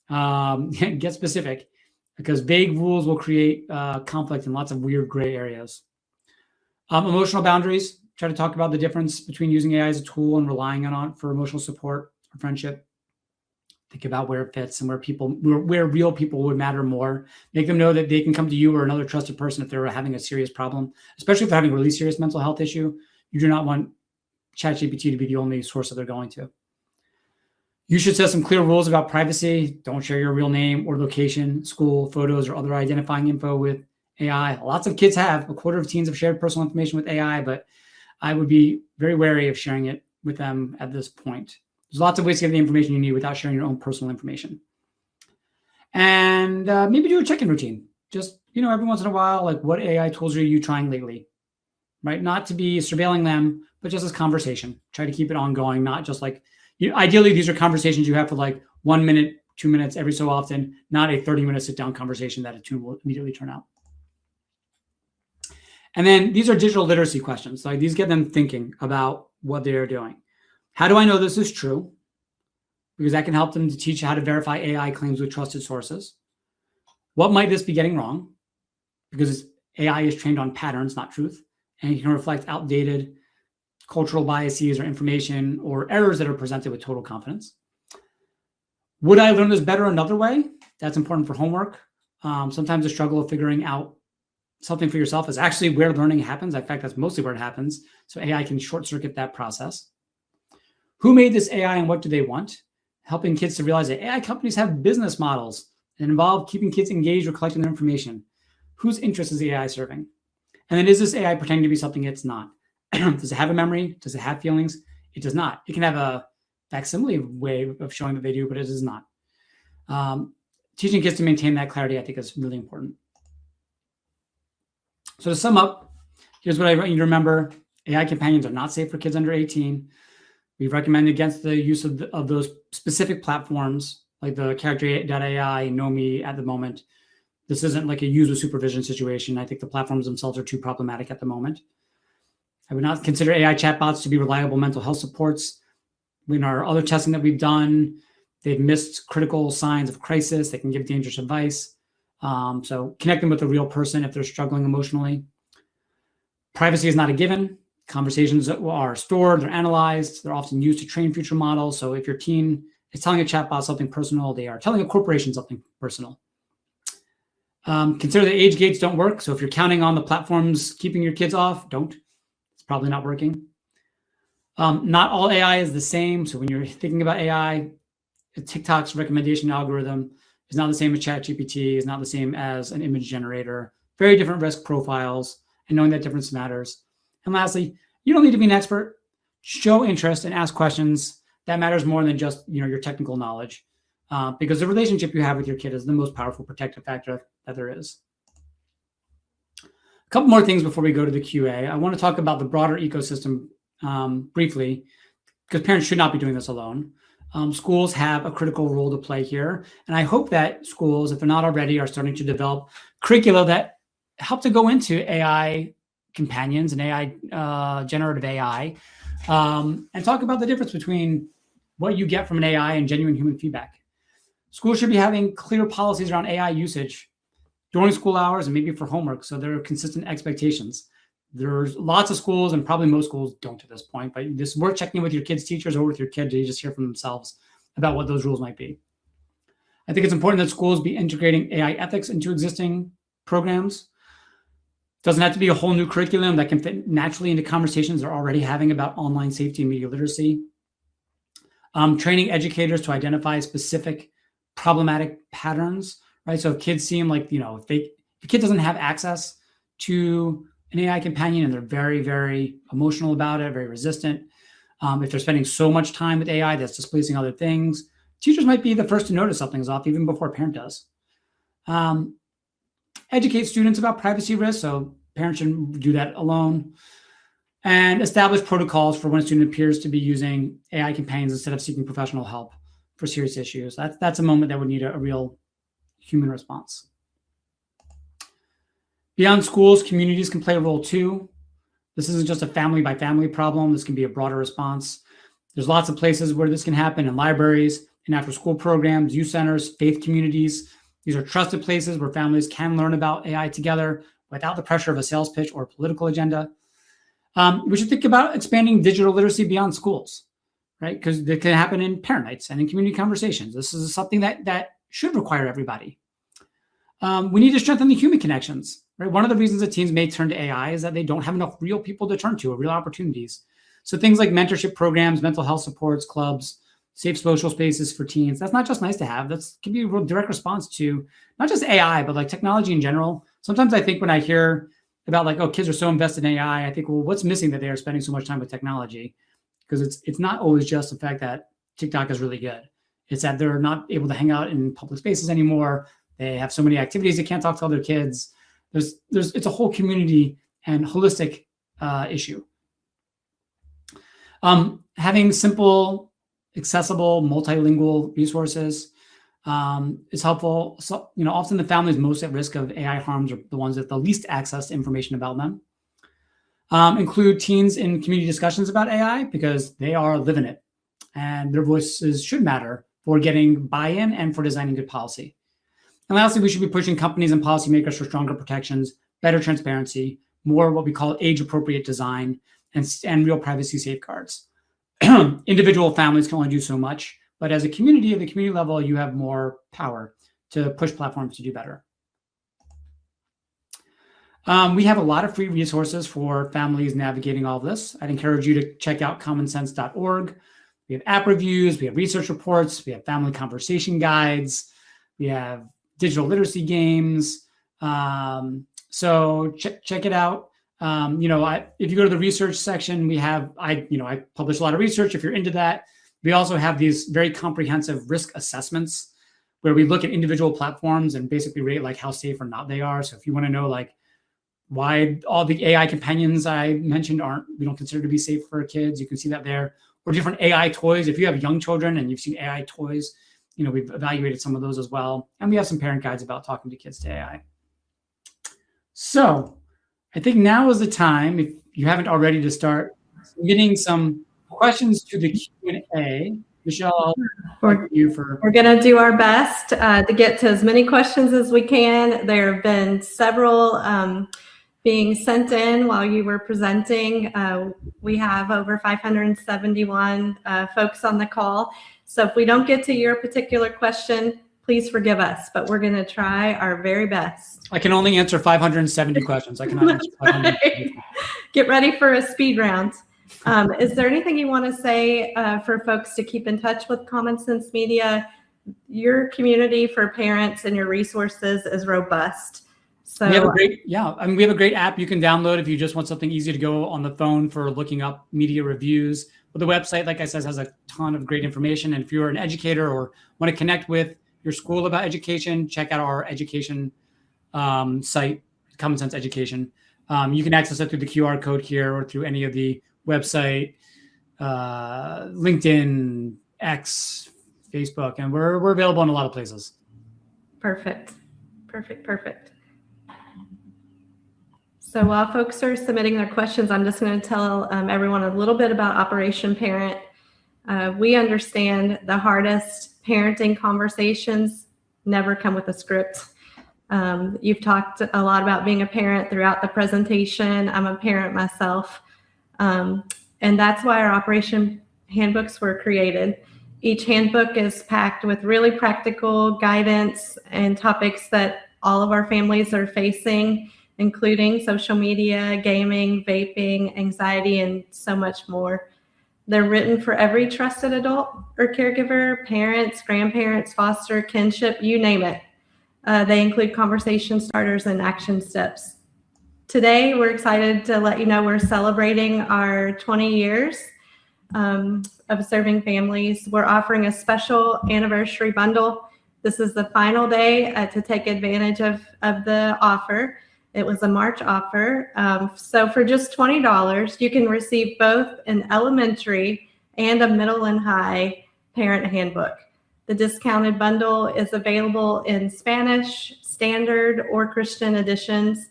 Get specific, because vague rules will create conflict and lots of weird gray areas. Emotional boundaries. Try to talk about the difference between using AI as a tool and relying on it for emotional support or friendship. Think about where it fits and where real people would matter more. Make them know that they can come to you or another trusted person if they're having a serious problem, especially if they're having a really serious mental health issue. You do not want ChatGPT to be the only source that they're going to. You should set some clear rules about privacy. Don't share your real name or location, school, photos, or other identifying info with AI. Lots of kids have. A quarter of teens have shared personal information with AI, but I would be very wary of sharing it with them at this point. There's lots of ways to get the information you need without sharing your own personal information. And maybe do a check-in routine. Just, every once in a while, like, what AI tools are you trying lately? Right? Not to be surveilling them, but just as conversation. Try to keep it ongoing, not just like, ideally, these are conversations you have for like 1 minute, 2 minutes every so often, not a 30-minute sit-down conversation that a tune will immediately turn out. And then these are digital literacy questions. Like, these get them thinking about what they're doing. How do I know this is true? Because that can help them to teach how to verify AI claims with trusted sources. What might this be getting wrong? Because AI is trained on patterns, not truth, and it can reflect outdated cultural biases or information or errors that are presented with total confidence. Would I learn this better another way? That's important for homework. Sometimes the struggle of figuring out something for yourself is actually where learning happens. In fact, that's mostly where it happens. So AI can short circuit that process. Who made this AI and what do they want? Helping kids to realize that AI companies have business models that involve keeping kids engaged or collecting their information. Whose interest is the AI serving? And then, is this AI pretending to be something it's not? Does it have a memory? Does it have feelings? It does not. It can have a facsimile way of showing that they do, but it does not. teaching kids to maintain that clarity, I think, is really important. So to sum up, here's what I want you to remember. AI companions are not safe for kids under 18. We recommend against the use of those specific platforms like the Character.ai and Nomi at the moment. This isn't like a user supervision situation. I think the platforms themselves are too problematic at the moment. I would not consider AI chatbots to be reliable mental health supports. In our other testing that we've done, they've missed critical signs of crisis. They can give dangerous advice. So connect them with a real person if they're struggling emotionally. Privacy is not a given. Conversations are stored, they're analyzed, they're often used to train future models. So if your teen is telling a chatbot something personal, they are telling a corporation something personal. Consider the age gates don't work. So if you're counting on the platforms keeping your kids off, don't. It's probably not working. Not all AI is the same. So when you're thinking about AI, TikTok's recommendation algorithm is not the same as ChatGPT, is not the same as an image generator. Very different risk profiles, and knowing that difference matters. And lastly, you don't need to be an expert. Show interest and ask questions. That matters more than just your technical knowledge, because the relationship you have with your kid is the most powerful protective factor that there is. A couple more things before we go to the QA. I want to talk about the broader ecosystem briefly, because parents should not be doing this alone. Schools have a critical role to play here, and I hope that schools, if they're not already, are starting to develop curricula that help to go into AI companions and AI, generative AI, and talk about the difference between what you get from an AI and genuine human feedback. Schools should be having clear policies around AI usage during school hours and maybe for homework, so there are consistent expectations. There's lots of schools, and probably most schools don't at this point, but this worth checking in with your kids' teachers or with your kid to just hear from themselves about what those rules might be. I think it's important that schools be integrating AI ethics into existing programs. Doesn't have to be a whole new curriculum that can fit naturally into conversations they're already having about online safety and media literacy. Training educators to identify specific problematic patterns, right? So if kids seem like, if the kid doesn't have access to an AI companion and they're very, very emotional about it, very resistant, if they're spending so much time with AI that's displacing other things, teachers might be the first to notice something's off even before a parent does. Educate students about privacy risks, so parents shouldn't do that alone. And establish protocols for when a student appears to be using AI companions instead of seeking professional help for serious issues. That's a moment that would need a real human response. Beyond schools, communities can play a role too. This isn't just a family by family problem. This can be a broader response. There's lots of places where this can happen: in libraries, in after-school programs, youth centers, faith communities. These are trusted places where families can learn about AI together without the pressure of a sales pitch or a political agenda. We should think about expanding digital literacy beyond schools, right? Because it can happen in parent nights and in community conversations. This is something that should require everybody. We need to strengthen the human connections, right? One of the reasons that teens may turn to AI is that they don't have enough real people to turn to, or real opportunities. So things like mentorship programs, mental health supports, clubs, safe social spaces for teens, that's not just nice to have. That can be a real direct response to not just AI, but like technology in general. Sometimes I think when I hear about like, oh, kids are so invested in AI, I think, well, what's missing that they are spending so much time with technology? Because it's not always just the fact that TikTok is really good. It's that they're not able to hang out in public spaces anymore. They have so many activities, they can't talk to other kids. It's a whole community and holistic issue. Having simple, accessible, multilingual resources is helpful. So, often the families most at risk of AI harms are the ones with the least access to information about them. Include teens in community discussions about AI because they are living it, and their voices should matter for getting buy-in and for designing good policy. And lastly, we should be pushing companies and policymakers for stronger protections, better transparency, more what we call age-appropriate design, and real privacy safeguards. Individual families can only do so much, but as a community, at the community level, you have more power to push platforms to do better. We have a lot of free resources for families navigating all of this. I'd encourage you to check out commonsense.org. We have app reviews, we have research reports, we have family conversation guides, we have digital literacy games. So check it out. If you go to the research section, I publish a lot of research if you're into that. We also have these very comprehensive risk assessments, where we look at individual platforms and basically rate like how safe or not they are. So if you want to know like why all the AI companions I mentioned we don't consider to be safe for kids, you can see that there. Or different AI toys. If you have young children and you've seen AI toys, we've evaluated some of those as well. And we have some parent guides about talking to kids to AI. So I think now is the time, if you haven't already, to start getting some questions to the Q&A. Michelle, We're going to do our best to get to as many questions as we can. There have been several being sent in while you were presenting. We have over 571 folks on the call. So if we don't get to your particular question, please forgive us, but we're going to try our very best. I can only answer 570 questions. I cannot answer 500. Get ready for a speed round. Is there anything you want to say for folks to keep in touch with Common Sense Media? Your community for parents and your resources is robust. So we have a great app you can download if you just want something easy to go on the phone for looking up media reviews. But the website, like I said, has a ton of great information. And if you're an educator or want to connect with your school about education, check out our education site, Common Sense Education. You can access it through the QR code here or through any of the website, LinkedIn, X, Facebook, and we're available in a lot of places. Perfect. So while folks are submitting their questions, I'm just going to tell everyone a little bit about Operation Parent. We understand the hardest parenting conversations never come with a script. You've talked a lot about being a parent throughout the presentation. I'm a parent myself. And that's why our Operation Handbooks were created. Each handbook is packed with really practical guidance and topics that all of our families are facing, including social media, gaming, vaping, anxiety, and so much more. They're written for every trusted adult or caregiver, parents, grandparents, foster, kinship, you name it. They include conversation starters and action steps. Today, we're excited to let you know we're celebrating our 20 years of serving families. We're offering a special anniversary bundle. This is the final day to take advantage of the offer. It was a March offer. So for just $20, you can receive both an elementary and a middle and high parent handbook. The discounted bundle is available in Spanish, standard, or Christian editions.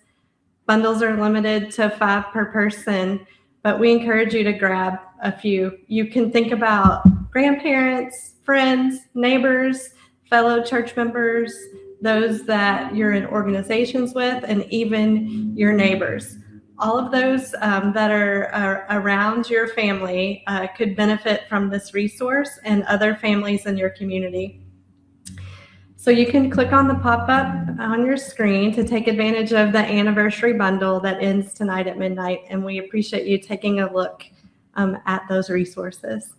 Bundles are limited to 5 per person, but we encourage you to grab a few. You can think about grandparents, friends, neighbors, fellow church members, those that you're in organizations with, and even your neighbors. All of those that are around your family could benefit from this resource and other families in your community. So you can click on the pop-up on your screen to take advantage of the anniversary bundle that ends tonight at midnight, and we appreciate you taking a look at those resources.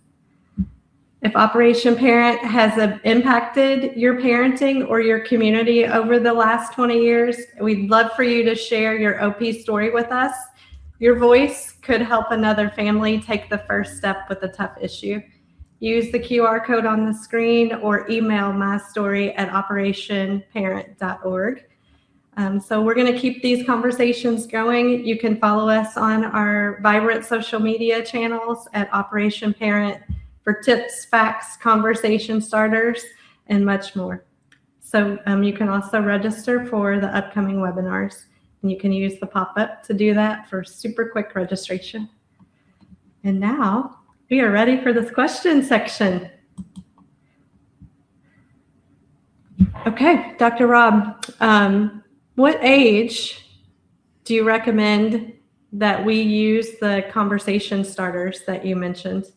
If Operation Parent has impacted your parenting or your community over the last 20 years, we'd love for you to share your OP story with us. Your voice could help another family take the first step with a tough issue. Use the QR code on the screen or email mystory@operationparent.org. So we're going to keep these conversations going. You can follow us on our vibrant social media channels at Operation Parent for tips, facts, conversation starters, and much more. So you can also register for the upcoming webinars, and you can use the pop-up to do that for super quick registration. And now we are ready for this question section. Okay, Dr. Robb, what age do you recommend that we use the conversation starters that you mentioned?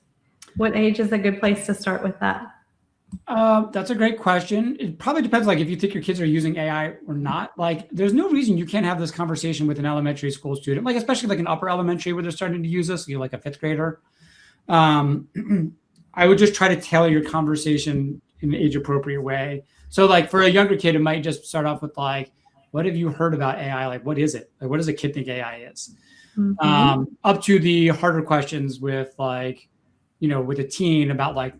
What age is a good place to start with that? That's a great question. It probably depends, like if you think your kids are using AI or not. Like, there's no reason you can't have this conversation with an elementary school student, like especially like an upper elementary where they're starting to use this. You're like a 5th grader. I would just try to tailor your conversation in an age-appropriate way. So, like for a younger kid, it might just start off with like, "What have you heard about AI? Like, what is it? Like, what does a kid think AI is?" Mm-hmm. Up to the harder questions with like, with a teen about like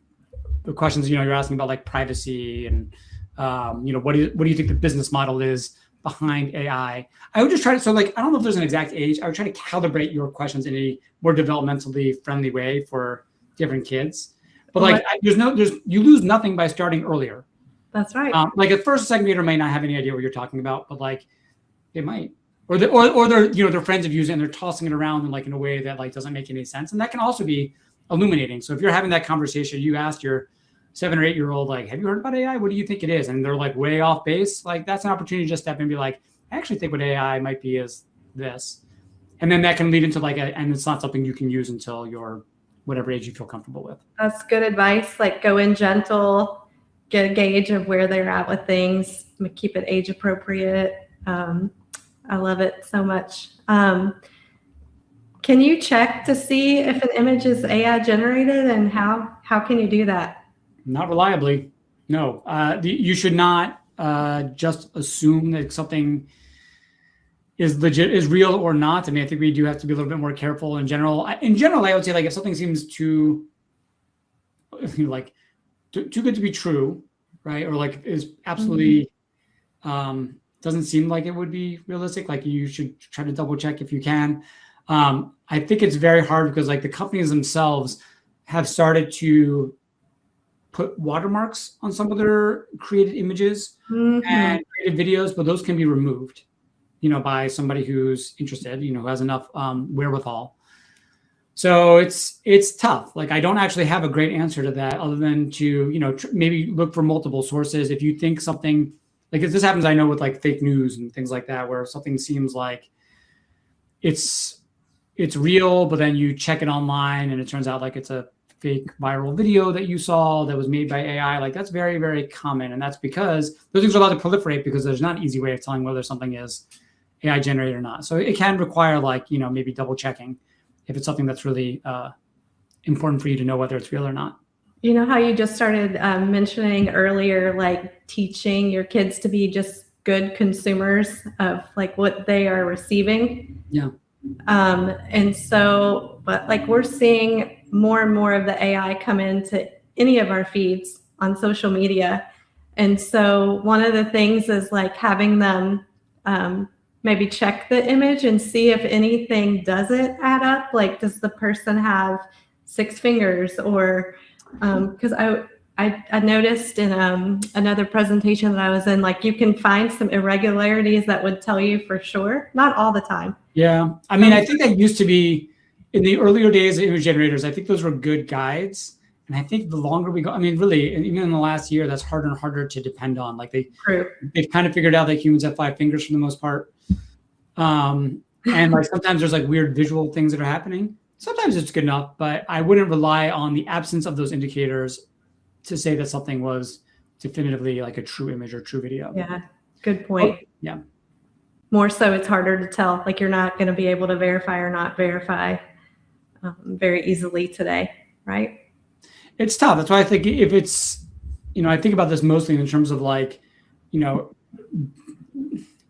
the questions, you're asking about like privacy and What do you think the business model is behind AI? I would just try to, so like, I don't know if there's an exact age. I would try to calibrate your questions in a more developmentally friendly way for different kids. But like, you lose nothing by starting earlier. That's right. Like a first or second grader may not have any idea what you're talking about, but like they might, or they're, their friends have used it and they're tossing it around in like in a way that like doesn't make any sense. And that can also be illuminating. So if you're having that conversation, you asked your 7 or 8 year old, like, have you heard about AI? What do you think it is? And they're like way off base. Like that's an opportunity to just step in and be like, I actually think what AI might be is this. And then that can lead into like, and it's not something you can use until you're whatever age you feel comfortable with. That's good advice. Like go in gentle, get a gauge of where they're at with things, keep it age appropriate. I love it so much. Can you check to see if an image is AI generated, and how can you do that? Not reliably. No, you should not just assume that something is legit, is real or not. I mean, I think we do have to be a little bit more careful in general. I would say like if something seems too good to be true, right? Or like is absolutely doesn't seem like it would be realistic. Like you should try to double check if you can. I think it's very hard because like the companies themselves have started to put watermarks on some of their created images and created videos, but those can be removed, by somebody who's interested, who has enough wherewithal. So it's tough. Like I don't actually have a great answer to that other than to, maybe look for multiple sources. If you think something, like if this happens, I know with like fake news and things like that, where something seems like it's real, but then you check it online and it turns out like it's a fake viral video that you saw that was made by AI. Like that's very, very common. And that's because those things are allowed to proliferate because there's not an easy way of telling whether something is AI generated or not. So it can require like, maybe double checking if it's something that's really important for you to know whether it's real or not. You know how you just started mentioning earlier, like teaching your kids to be just good consumers of like what they are receiving. Yeah. And so, but like we're seeing more and more of the AI come into any of our feeds on social media. And so one of the things is like having them maybe check the image and see if anything doesn't add up. Like, does the person have 6 fingers? Or because I noticed in another presentation that I was in, like you can find some irregularities that would tell you for sure, not all the time. Yeah. I mean, I think that used to be in the earlier days of image generators. I think those were good guides. And I think the longer we go, I mean, really, even in the last year, that's harder and harder to depend on. Like they've kind of figured out that humans have 5 fingers for the most part. And like sometimes there's like weird visual things that are happening. Sometimes it's good enough, but I wouldn't rely on the absence of those indicators to say that something was definitively like a true image or true video. Yeah, good point. Oh, yeah. More so it's harder to tell, like you're not going to be able to verify or not verify very easily today, right? It's tough. That's why I think if it's, I think about this mostly in terms of like,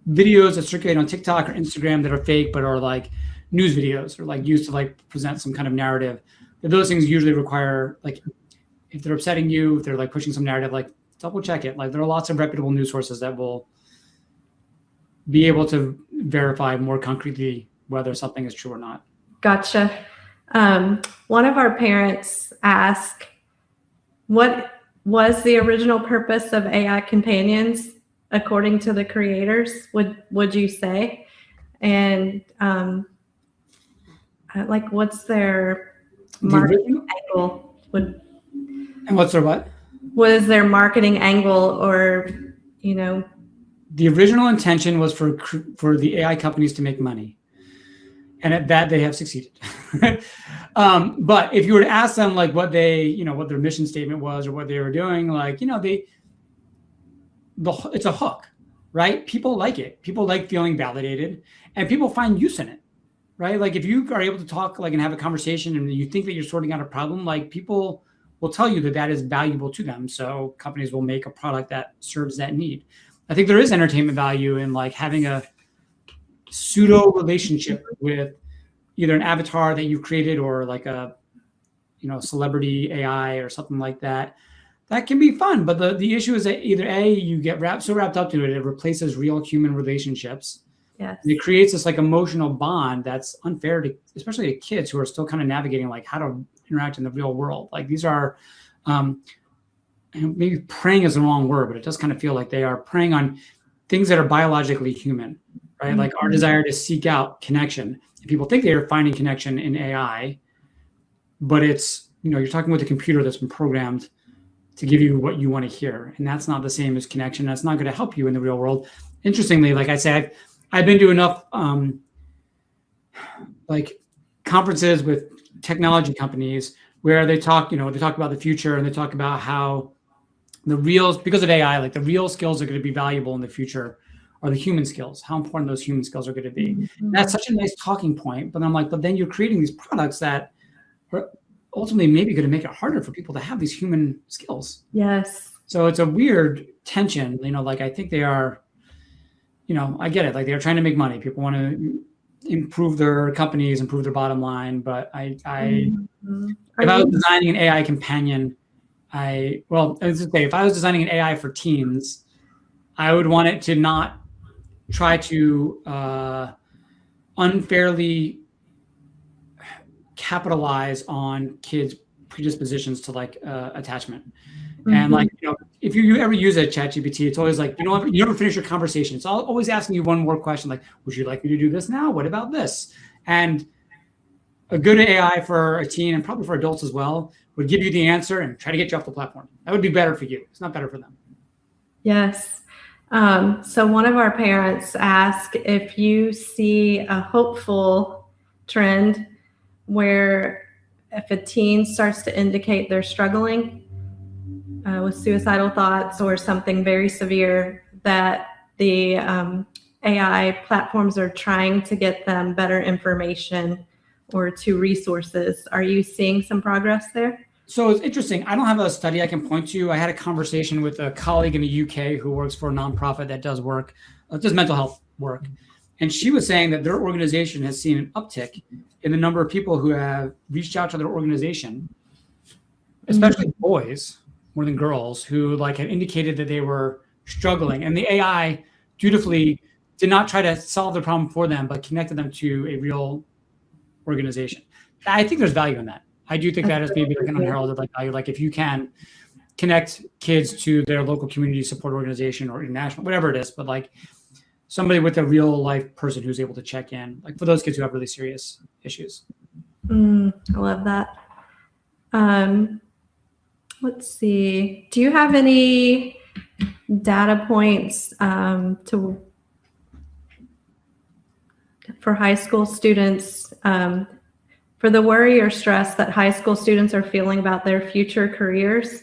videos that circulate on TikTok or Instagram that are fake, but are like news videos or like used to like present some kind of narrative. Those things usually require like, if they're upsetting you, if they're like pushing some narrative, like double check it. Like there are lots of reputable news sources that will be able to verify more concretely whether something is true or not. Gotcha. One of our parents asked, what was the original purpose of AI companions according to the creators, would you say? And like what's their marketing angle? And what's their what? What is their marketing angle, or The original intention was for the AI companies to make money, and at that they have succeeded. But if you were to ask them like what they, what their mission statement was or what they were doing, like it's a hook, right? People like it. People like feeling validated, and people find use in it, right? Like if you are able to talk like and have a conversation, and you think that you're sorting out a problem, like people will tell you that is valuable to them. So companies will make a product that serves that need. I think there is entertainment value in like having a pseudo relationship with either an avatar that you've created or like a, celebrity AI or something like that that can be fun, but the issue is that either A, you get so wrapped up to it, it replaces real human relationships. Yes. And it creates this like emotional bond that's unfair to, especially to kids who are still kind of navigating like how to interact in the real world. Like these are, maybe preying is the wrong word, but it does kind of feel like they are preying on things that are biologically human, right? Mm-hmm. Like our desire to seek out connection. And people think they are finding connection in AI, but it's, you're talking with a computer that's been programmed to give you what you want to hear. And that's not the same as connection. That's not going to help you in the real world. Interestingly, like I said, I've been to enough like conferences with technology companies where they talk about the future, and they talk about how because of AI, like the real skills are going to be valuable in the future are the human skills, how important those human skills are going to be. Mm-hmm. That's such a nice talking point. But I'm like, but then you're creating these products that are ultimately maybe going to make it harder for people to have these human skills. Yes. So it's a weird tension, like I think they are, I get it. Like they're trying to make money. People want to improve their companies, improve their bottom line. But if I was designing an AI companion, if I was designing an AI for teens, I would want it to not try to unfairly capitalize on kids' predispositions to like attachment. Mm-hmm. And like, if you ever use a ChatGPT, it's always like, you never finish your conversation. It's always asking you one more question. Like, would you like me to do this now? What about this? And a good AI for a teen, and probably for adults as well, would give you the answer and try to get you off the platform. That would be better for you. It's not better for them. Yes. So one of our parents asked if you see a hopeful trend where if a teen starts to indicate they're struggling with suicidal thoughts or something very severe, that the AI platforms are trying to get them better information or to resources. Are you seeing some progress there? So it's interesting. I don't have a study I can point to. I had a conversation with a colleague in the UK who works for a nonprofit that does mental health work. And she was saying that their organization has seen an uptick in the number of people who have reached out to their organization, especially boys more than girls, who like had indicated that they were struggling. And the AI dutifully did not try to solve the problem for them, but connected them to a real organization. I think there's value in that. I do think that is maybe like an unheralded like value. Like if you can connect kids to their local community support organization or international, whatever it is, but like somebody with a real life person who's able to check in, like for those kids who have really serious issues. I love that. Let's see. Do you have any data points for high school students, for the worry or stress that high school students are feeling about their future careers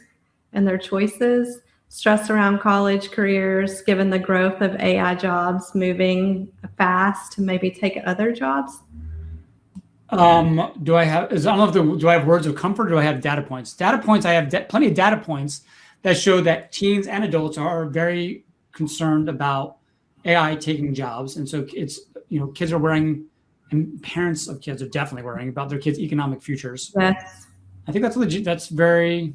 and their choices, stress around college careers, given the growth of AI jobs moving fast to maybe take other jobs? Do I have words of comfort, or do I have data points? Data points, I have plenty of data points that show that teens and adults are very concerned about AI taking jobs. And so it's, kids are worrying, and parents of kids are definitely worrying about their kids' economic futures. Yes. I think that's a very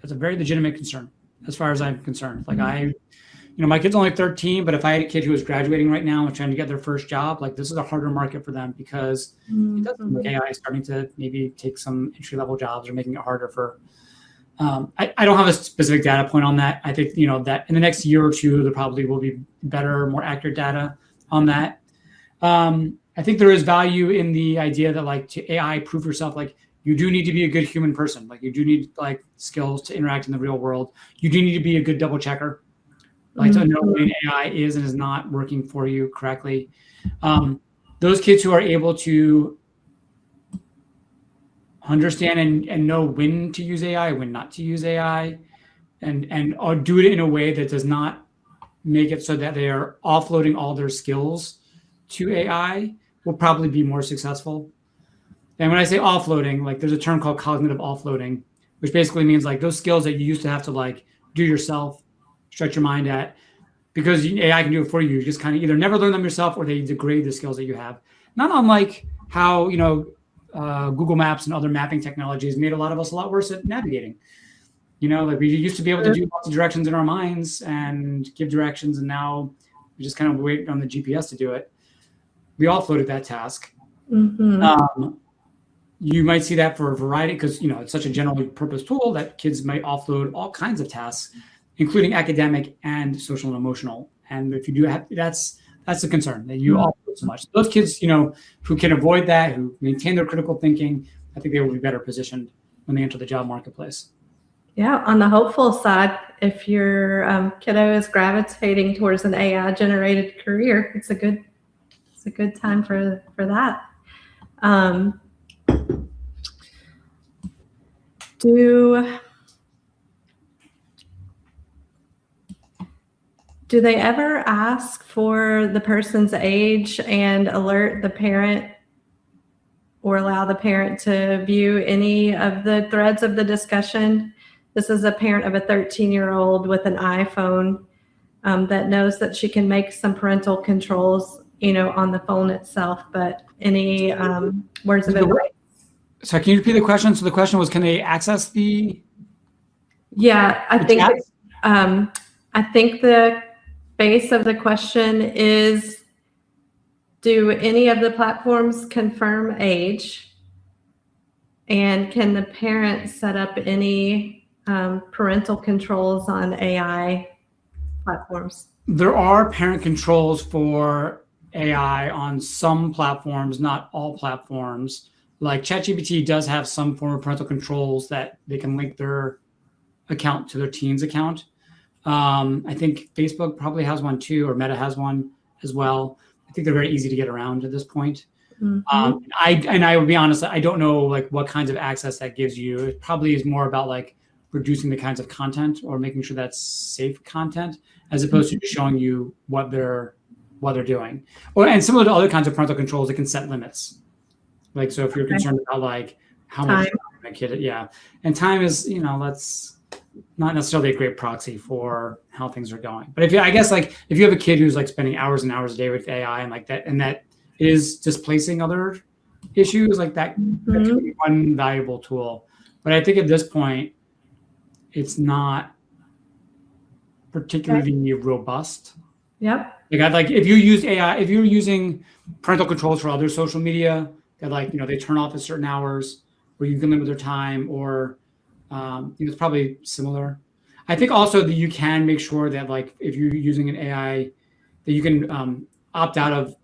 legitimate concern as far as I'm concerned. Like my kid's only 13, but if I had a kid who was graduating right now and trying to get their first job, like this is a harder market for them because it doesn't look AI is starting to maybe take some entry level jobs or making it harder for. I don't have a specific data point on that. I think that in the next year or two there probably will be better, more accurate data on that. I think there is value in the idea that like to AI prove yourself, like you do need to be a good human person. Like you do need like skills to interact in the real world. You do need to be a good double checker, like to know when AI is and is not working for you correctly. Those kids who are able to understand and know when to use AI, when not to use AI, and or do it in a way that does not make it so that they are offloading all their skills to AI, will probably be more successful. And when I say offloading, like there's a term called cognitive offloading, which basically means like those skills that you used to have to like do yourself, stretch your mind at, because AI can do it for you. You just kind of either never learn them yourself or they degrade the skills that you have. Not unlike how, Google Maps and other mapping technologies made a lot of us a lot worse at navigating. Like we used to be able to do lots of directions in our minds and give directions, and now we just kind of wait on the GPS to do it. We offloaded that task. Mm-hmm. You might see that for a variety, because it's such a general purpose tool that kids might offload all kinds of tasks, including academic and social and emotional. And if you do have, that's the concern, that you offload so much. Those kids, who can avoid that, who maintain their critical thinking, I think they will be better positioned when they enter the job marketplace. Yeah, on the hopeful side, if your kiddo is gravitating towards an AI-generated career, it's a good time for that. Do they ever ask for the person's age and alert the parent, or allow the parent to view any of the threads of the discussion? This is a parent of a 13-year-old with an iPhone that knows that she can make some parental controls, on the phone itself, but any words of advice? So can you repeat the question? So the question was, can they access the? Yeah, I think the base of the question is, do any of the platforms confirm age? And can the parent set up any parental controls on AI platforms? There are parent controls for AI on some platforms, not all platforms. Like ChatGPT does have some form of parental controls that they can link their account to their teen's account. I think Facebook probably has one too, or Meta has one as well. I think they're very easy to get around at this point. Mm-hmm. I will be honest, I don't know what kinds of access that gives you. It probably is more about reducing the kinds of content, or making sure that's safe content, as opposed to just showing you what they're doing. And similar to other kinds of parental controls, it can set limits. So if you're concerned about how much time a kid, and time is, that's not necessarily a great proxy for how things are going. But if you have a kid who's spending hours and hours a day with AI and that is displacing other issues, that could be one valuable tool. But I think at this point, it's not particularly robust. Yep. If you use AI, if you're using parental controls for other social media that they turn off at certain hours, where you can limit their time, or it's probably similar. I think also that you can make sure that if you're using an AI, that you can opt out of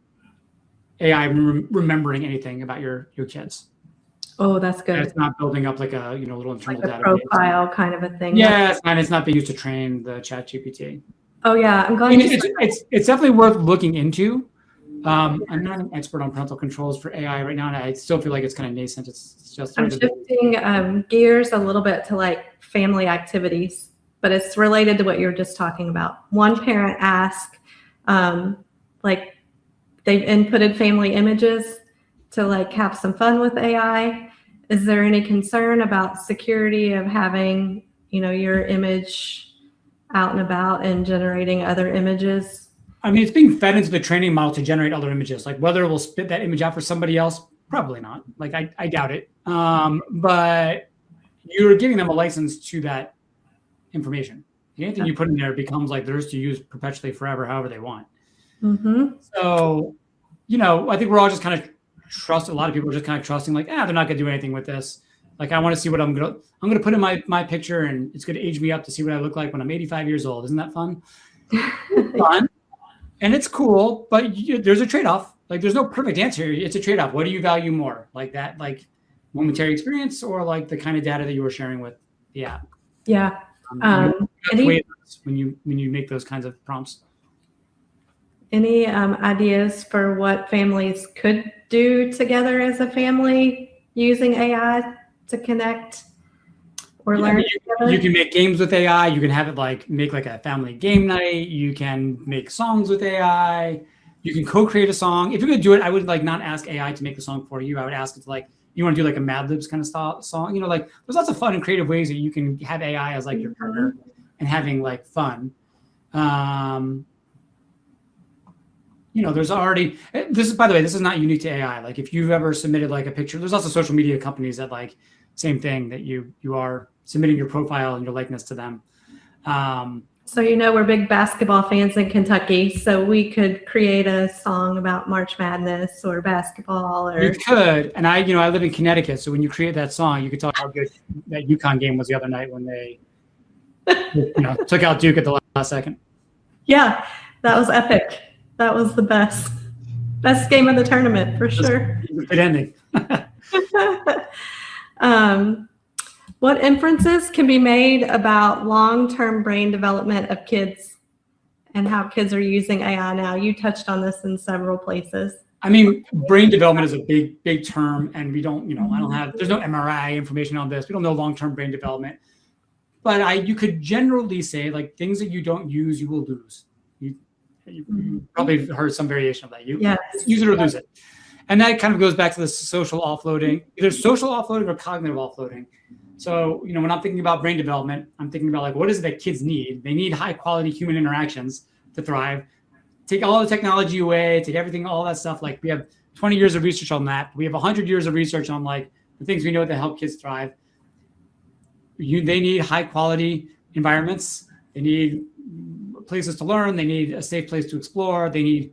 AI remembering anything about your kids. Oh, that's good. And it's not building up a little internal database. Profile kind of a thing. Yeah, it's not being used to train the ChatGPT. Oh yeah, I'm glad. It's definitely worth looking into. I'm not an expert on parental controls for AI right now, and I still feel like it's kind of nascent. It's just. I'm shifting gears a little bit to family activities, but it's related to what you were just talking about. One parent asked, they've inputted family images to have some fun with AI. Is there any concern about security of having, your image out and about and generating other images? I mean, it's being fed into the training model to generate other images. Whether it will spit that image out for somebody else, probably not. I doubt it. But you're giving them a license to that information. Anything you put in there becomes theirs to use perpetually forever, however they want. Mm-hmm. So, I think we're all just kind of a lot of people are just kind of trusting, they're not going to do anything with this. I want to see what I'm going to put in my picture, and it's going to age me up to see what I look like when I'm 85 years old. Isn't that fun? Fun. And it's cool, but there's a trade-off. There's no perfect answer. It's a trade-off. What do you value more? That momentary experience, or the kind of data that you were sharing with the app? Yeah. When you make those kinds of prompts. Any ideas for what families could do together as a family using AI to connect or learn together? You can make games with AI. You can have it make a family game night. You can make songs with AI. You can co-create a song. If you're going to do it, I would not ask AI to make the song for you. I would ask it to you want to do a Mad Libs kind of style song. There's lots of fun and creative ways that you can have AI as your partner and having fun. There's already, by the way, this is not unique to AI. If you've ever submitted a picture, there's also social media companies that same thing, that you are submitting your profile and your likeness to them. So, we're big basketball fans in Kentucky, so we could create a song about March Madness or basketball. Or you could, and I live in Connecticut, so when you create that song, you could tell how good that UConn game was the other night when they took out Duke at the last second. Yeah, that was epic. That was the best game of the tournament for sure. Good ending. What inferences can be made about long-term brain development of kids and how kids are using AI now? You touched on this in several places. I mean, brain development is a big term, and we don't, there's no MRI information on this. We don't know long-term brain development, but you could generally say like things that you don't use, you will lose. You probably heard some variation of that. Use it or lose it. And that kind of goes back to the social offloading, either social offloading or cognitive offloading. So, when I'm thinking about brain development, I'm thinking about like, what is it that kids need? They need high quality human interactions to thrive. Take all the technology away, take everything, all that stuff. Like we have 20 years of research on that. We have 100 years of research on like the things we know that help kids thrive. They need high quality environments. They need places to learn. They need a safe place to explore. They need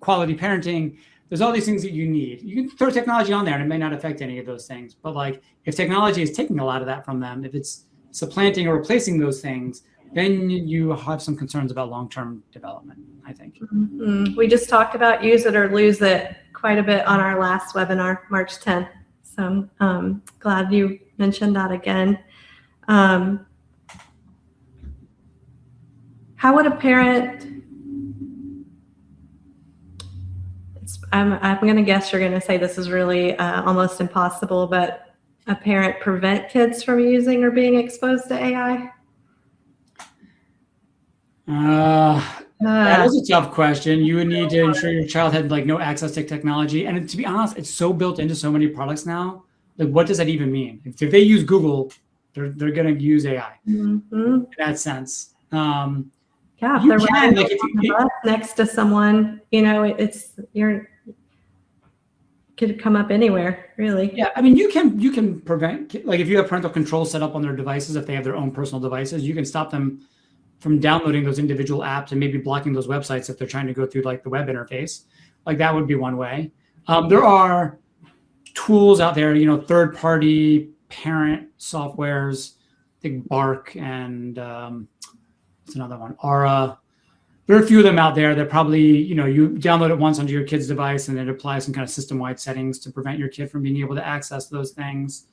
quality parenting. There's all these things that you need. You can throw technology on there and it may not affect any of those things. But like if technology is taking a lot of that from them, if it's supplanting or replacing those things, then you have some concerns about long-term development, I think. Mm-hmm. We just talked about use it or lose it quite a bit on our last webinar, March 10th. So glad you mentioned that again. How would a parent... I'm going to guess you're going to say this is really almost impossible, but a parent prevent kids from using or being exposed to AI? That is a tough question. You would need to ensure your child had like no access to technology. And to be honest, it's so built into so many products now. Like, what does that even mean? If they use Google, they're going to use AI in that sense. Yeah, if they're riding on the bus next to someone, could come up anywhere, really. Yeah, I mean, you can prevent, like if you have parental control set up on their devices, if they have their own personal devices, you can stop them from downloading those individual apps and maybe blocking those websites if they're trying to go through like the web interface. Like that would be one way. There are tools out there, third-party parent softwares, I think Bark and what's another one, Aura. There are a few of them out there that probably, you download it once onto your kid's device and it applies some kind of system-wide settings to prevent your kid from being able to access those things.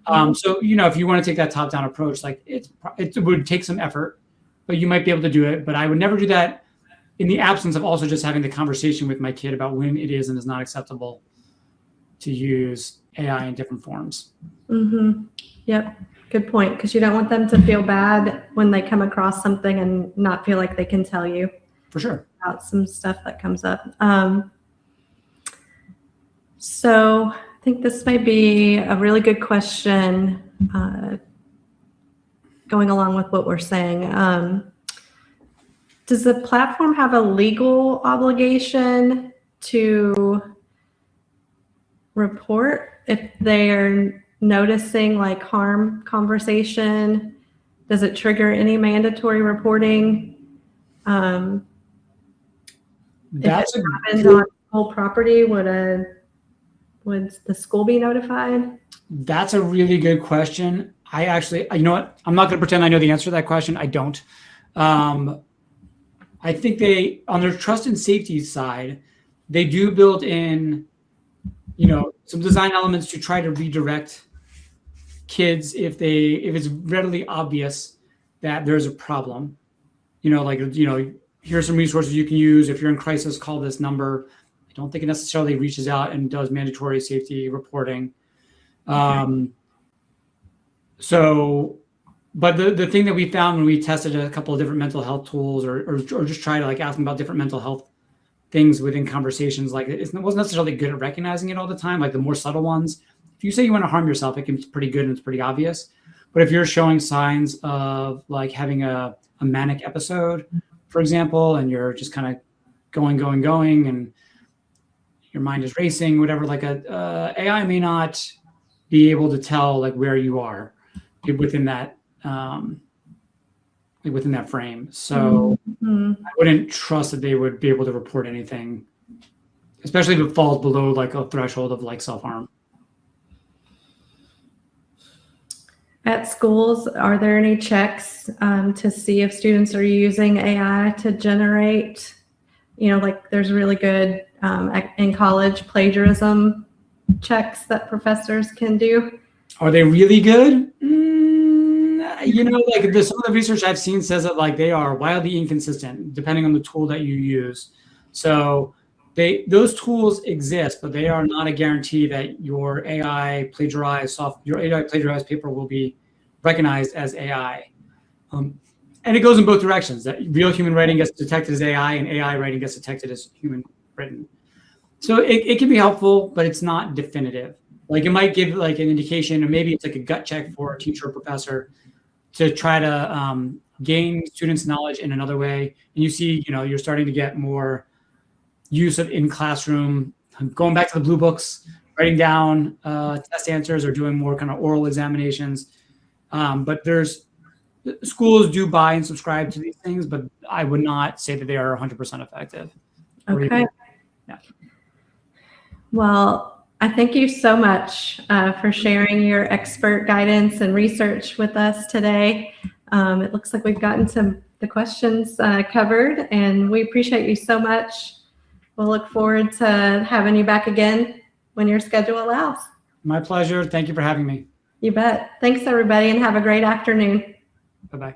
So, if you want to take that top-down approach, like it would take some effort, but you might be able to do it. But I would never do that in the absence of also just having the conversation with my kid about when it is and is not acceptable to use AI in different forms. Mm-hmm. Yep. Good point. Because you don't want them to feel bad when they come across something and not feel like they can tell you. For sure. About some stuff that comes up. So I think this may be a really good question going along with what we're saying. Does the platform have a legal obligation to report if they're noticing like harm conversation? Does it trigger any mandatory reporting? If it happened on school property, would the school be notified? That's a really good question. I actually, you know what? I'm not going to pretend I know the answer to that question. I don't. I think on their trust and safety side, they do build in, some design elements to try to redirect kids if it's readily obvious that there's a problem. Here's some resources you can use. If you're in crisis, call this number. I don't think it necessarily reaches out and does mandatory safety reporting. But the thing that we found when we tested a couple of different mental health tools or just try to like ask them about different mental health things within conversations, like it wasn't necessarily good at recognizing it all the time, like the more subtle ones. If you say you want to harm yourself, it can be pretty good and it's pretty obvious. But if you're showing signs of like having a manic episode, for example, and you're just kind of going, and your mind is racing, whatever, like AI may not be able to tell like where you are. within that within that frame. So Mhm. I wouldn't trust that they would be able to report anything, especially if it falls below like a threshold of like self-harm. At schools, are there any checks to see if students are using AI to generate, like there's really good in college plagiarism checks that professors can do? Are they really good? Like some of the research I've seen says that like they are wildly inconsistent depending on the tool that you use. So those tools exist, but they are not a guarantee that your AI plagiarized paper will be recognized as AI. And it goes in both directions. That real human writing gets detected as AI, and AI writing gets detected as human written. So it can be helpful, but it's not definitive. Like it might give like an indication, or maybe it's like a gut check for a teacher or professor to try to gain students' knowledge in another way. And you see, you're starting to get more use of in classroom, going back to the blue books, writing down test answers, or doing more kind of oral examinations. But schools do buy and subscribe to these things, but I would not say that they are 100% effective. Okay. Yeah. Well, I thank you so much for sharing your expert guidance and research with us today. It looks like we've gotten the questions covered, and we appreciate you so much. We'll look forward to having you back again when your schedule allows. My pleasure. Thank you for having me. You bet. Thanks, everybody, and have a great afternoon. Bye-bye.